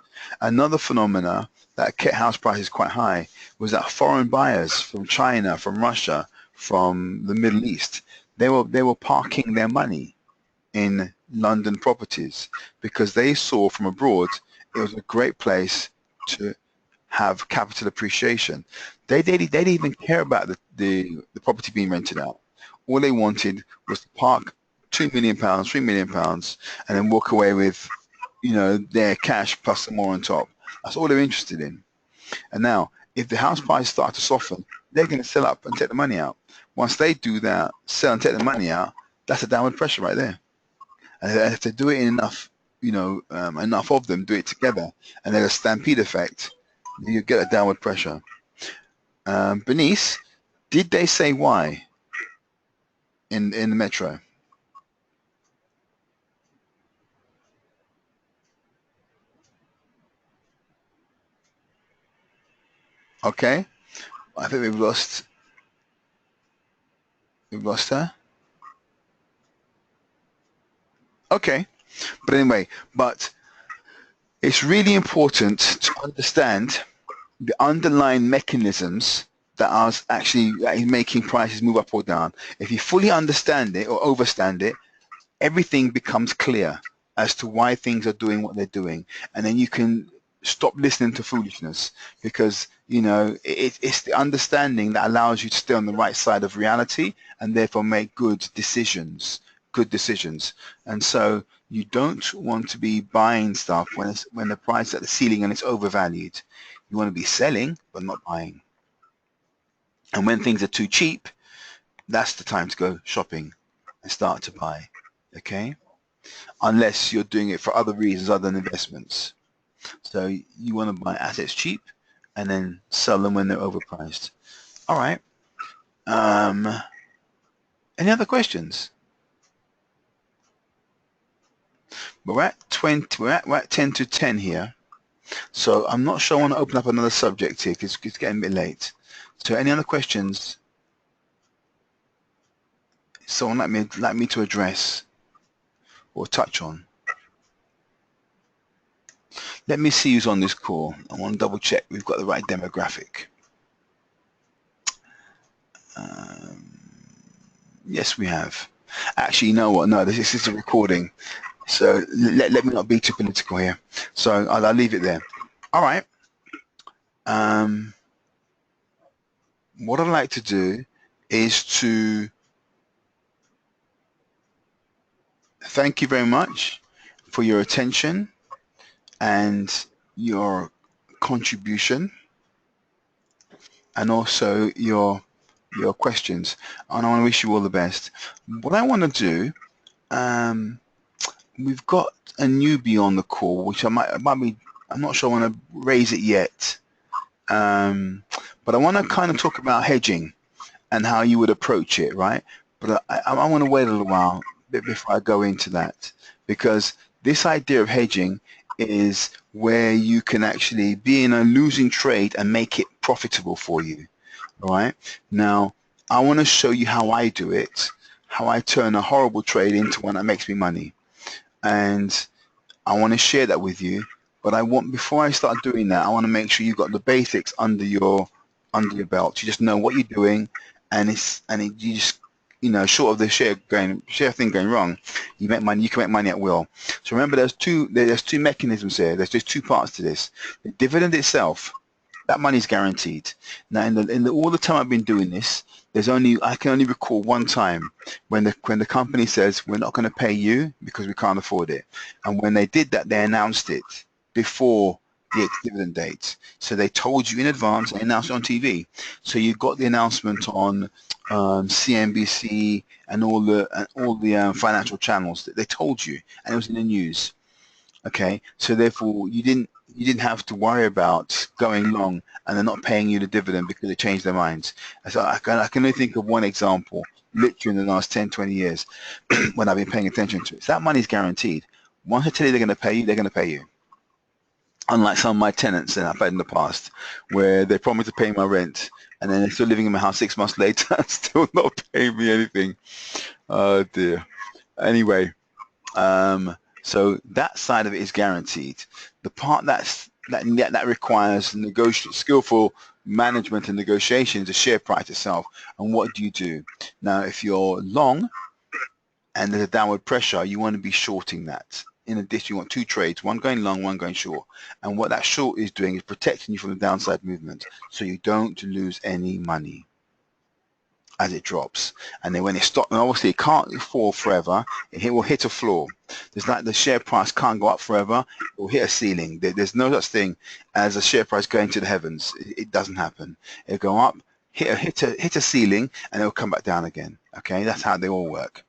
Another phenomena that kept house prices quite high was that foreign buyers from China, from Russia, from the Middle East, they were parking their money in London properties, because they saw from abroad it was a great place to have capital appreciation. They didn't even care about the property being rented out. All they wanted was to park £2 million, £3 million, and then walk away with, their cash plus some more on top. That's all they're interested in. And now, if the house price start to soften, they're going to sell up and take the money out. Once they do that, sell and take the money out, that's a downward pressure right there. And if they do it in enough, enough of them do it together, and there's a stampede effect, you get a downward pressure. Bernice, did they say why in the metro? Okay, I think we've lost her. Okay, but anyway, but it's really important to understand the underlying mechanisms that are actually making prices move up or down. If you fully understand it or understand it, everything becomes clear as to why things are doing what they're doing, and then you can stop listening to foolishness, because it's the understanding that allows you to stay on the right side of reality and therefore make good decisions. And so you don't want to be buying stuff when the price is at the ceiling and it's overvalued. You want to be selling but not buying. And when things are too cheap, that's the time to go shopping and start to buy. Okay, unless you're doing it for other reasons other than investments. So you want to buy assets cheap and then sell them when they're overpriced. All right. Any other questions? We're at 20. We're at 10 to 10 here. So I'm not sure I want to open up another subject here because it's getting a bit late. So any other questions? Someone like me to address or touch on? Let me see who's on this call. I want to double check we've got the right demographic. Yes, we have. Actually, you know what? No, this is a recording. So let me not be too political here. So I'll leave it there. All right. What I'd like to do is to thank you very much for your attention and your contribution, and also your questions. And I want to wish you all the best. What I want to do, we've got a newbie on the call, which I might be. I'm not sure I want to raise it yet. But I want to kind of talk about hedging and how you would approach it, right? But I want to wait a little while before I go into that, because this idea of hedging is where you can actually be in a losing trade and make it profitable for you, all right? Now, I want to show you how I do it, how I turn a horrible trade into one that makes me money. And I want to share that with you, but before I start doing that, I want to make sure you've got the basics under your belt. You just know what you're doing, and you just, short of the share thing going wrong, you make money. You can make money at will. So remember, there's two mechanisms here. There's just two parts to this. The dividend itself, that money is guaranteed. Now, all the time I've been doing this, I can only recall one time when the company says we're not going to pay you because we can't afford it, and when they did that, they announced it before the dividend date. So they told you in advance. They announced it on TV. So you got the announcement on CNBC and all the financial channels. That they told you, and it was in the news. Okay, so therefore you didn't have to worry about going long and they're not paying you the dividend because they changed their minds. So I can only think of one example, literally in the last 10, 20 years, when I've been paying attention to it. So that money's guaranteed. Once I tell you they're going to pay you, they're going to pay you. Unlike some of my tenants that I've had in the past, where they promised to pay my rent and then they're still living in my house 6 months later and still not paying me anything. Oh dear. Anyway, so that side of it is guaranteed. The part that requires skillful management and negotiation is the share price itself. And what do you do? Now, if you're long and there's a downward pressure, you want to be shorting that. In addition, you want two trades, one going long, one going short. And what that short is doing is protecting you from the downside movement so you don't lose any money as it drops. And then when it stops, and obviously it can't fall forever, it will hit a floor. There's like the share price can't go up forever, it will hit a ceiling. There's no such thing as a share price going to the heavens. It doesn't happen. It'll go up, hit a ceiling, and it'll come back down again. Okay, that's how they all work.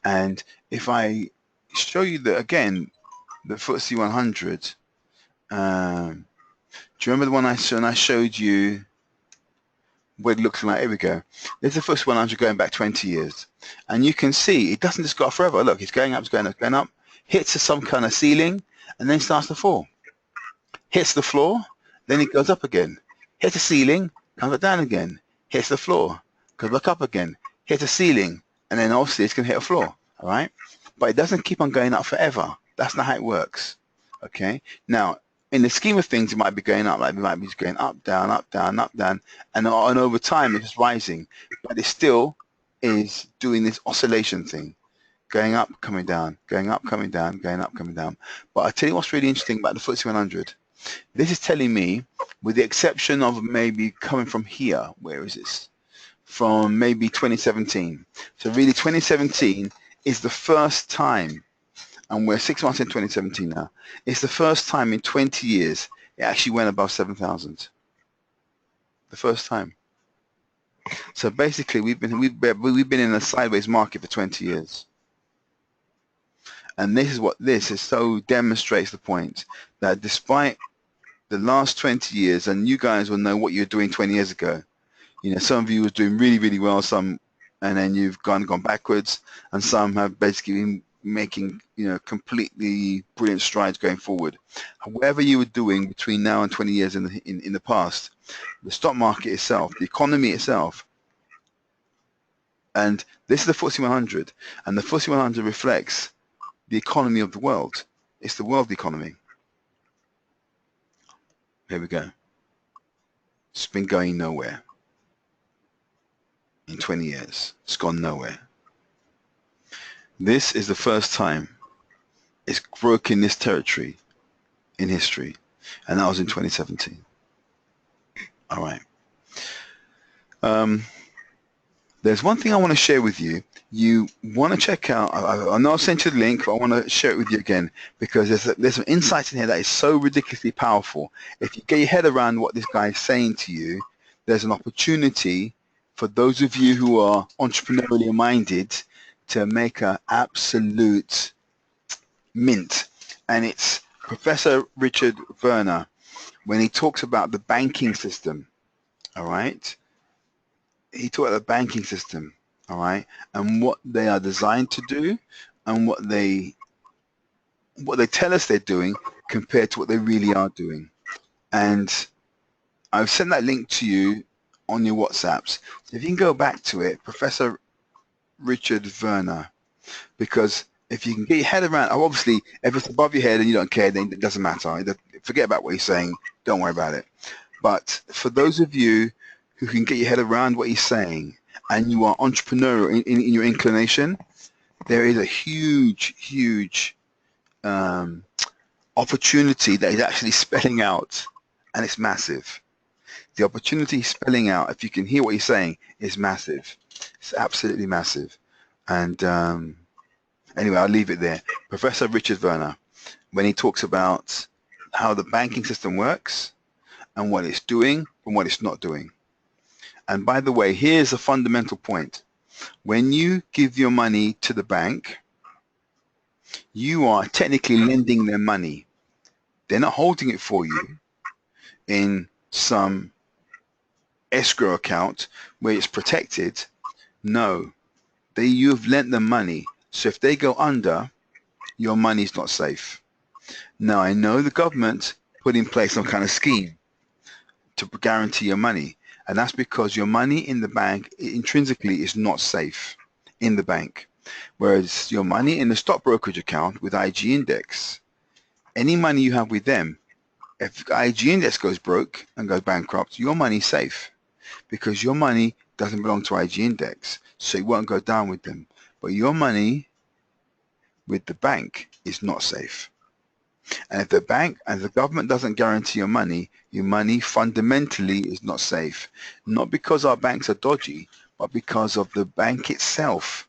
And if I show you that again, the FTSE 100, do you remember the one I showed you what it looks like? Here we go. There's the FTSE 100 going back 20 years. And you can see it doesn't just go up forever. Look, it's going up, it's going up, going up, hits some kind of ceiling, and then starts to fall. Hits the floor, then it goes up again. Hits the ceiling, comes back down again. Hits the floor, goes back up again. Hits the ceiling, and then obviously it's going to hit a floor, all right? But it doesn't keep on going up forever. That's not how it works, okay? Now, in the scheme of things, it might be going up, like it might be going up, down, up, down, up, down, and over time it's rising, but it still is doing this oscillation thing, going up, coming down, going up, coming down, going up, coming down. But I tell you what's really interesting about the FTSE 100. This is telling me, with the exception of maybe coming from here, where is this? From maybe 2017. So really 2017 is the first time, and we're 6 months in 2017 now, it's the first time in 20 years it actually went above 7,000. The first time. So basically we've been in a sideways market for 20 years. And this so demonstrates the point that despite the last 20 years, and you guys will know what you were doing 20 years ago. You know, some of you were doing really, really well, and then you've gone backwards, and some have basically been making, completely brilliant strides going forward. However you were doing between now and 20 years in the past, the stock market itself, the economy itself, and this is the FTSE 100, and the FTSE 100 reflects the economy of the world. It's the world economy. Here we go. It's been going nowhere. In 20 years, it's gone nowhere. This is the first time it's broken this territory in history, and that was in 2017. All right. There's one thing I want to share with you. You want to check out, I know I've sent you the link, but I want to share it with you again because there's some insights in here that is so ridiculously powerful. If you get your head around what this guy is saying to you, there's an opportunity for those of you who are entrepreneurially minded to make an absolute mint. And it's Professor Richard Werner when he talks about the banking system. all right? He talked about the banking system, all right, and what they are designed to do and what they tell us they're doing compared to what they really are doing. And I've sent that link to you on your WhatsApps. If you can go back to it, Professor Richard Werner, because if you can get your head around, obviously, if it's above your head and you don't care, then it doesn't matter. Forget about what he's saying. Don't worry about it. But for those of you who can get your head around what he's saying and you are entrepreneurial in your inclination, there is a huge, huge opportunity that he's actually spelling out, and it's massive. The opportunity he's spelling out, if you can hear what he's saying, is massive. It's absolutely massive. And anyway, I'll leave it there. Professor Richard Werner, when he talks about how the banking system works and what it's doing and what it's not doing. And by the way, here's a fundamental point. When you give your money to the bank, you are technically lending them money. They're not holding it for you in some escrow account where it's protected. No, you've lent them money. So if they go under, your money's not safe. Now, I know the government put in place some kind of scheme to guarantee your money, and that's because your money in the bank intrinsically is not safe in the bank. Whereas your money in the stock brokerage account with IG Index, any money you have with them, if IG Index goes broke and goes bankrupt, your money's safe because your money doesn't belong to IG Index, so it won't go down with them. But your money with the bank is not safe. And if the bank and the government doesn't guarantee your money fundamentally is not safe. Not because our banks are dodgy, but because of the bank itself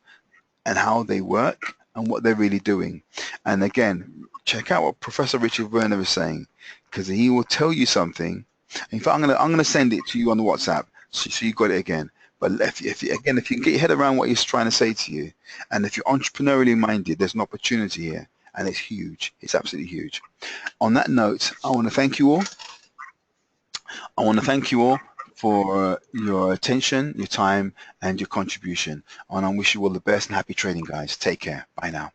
and how they work and what they're really doing. And again, check out what Professor Richard Werner is saying, because he will tell you something. In fact, I'm gonna send it to you on the WhatsApp, so you got it again. But if you can get your head around what he's trying to say to you, and if you're entrepreneurially minded, there's an opportunity here, and it's huge. It's absolutely huge. On that note, I want to thank you all. I want to thank you all for your attention, your time, and your contribution. And I wish you all the best and happy trading, guys. Take care. Bye now.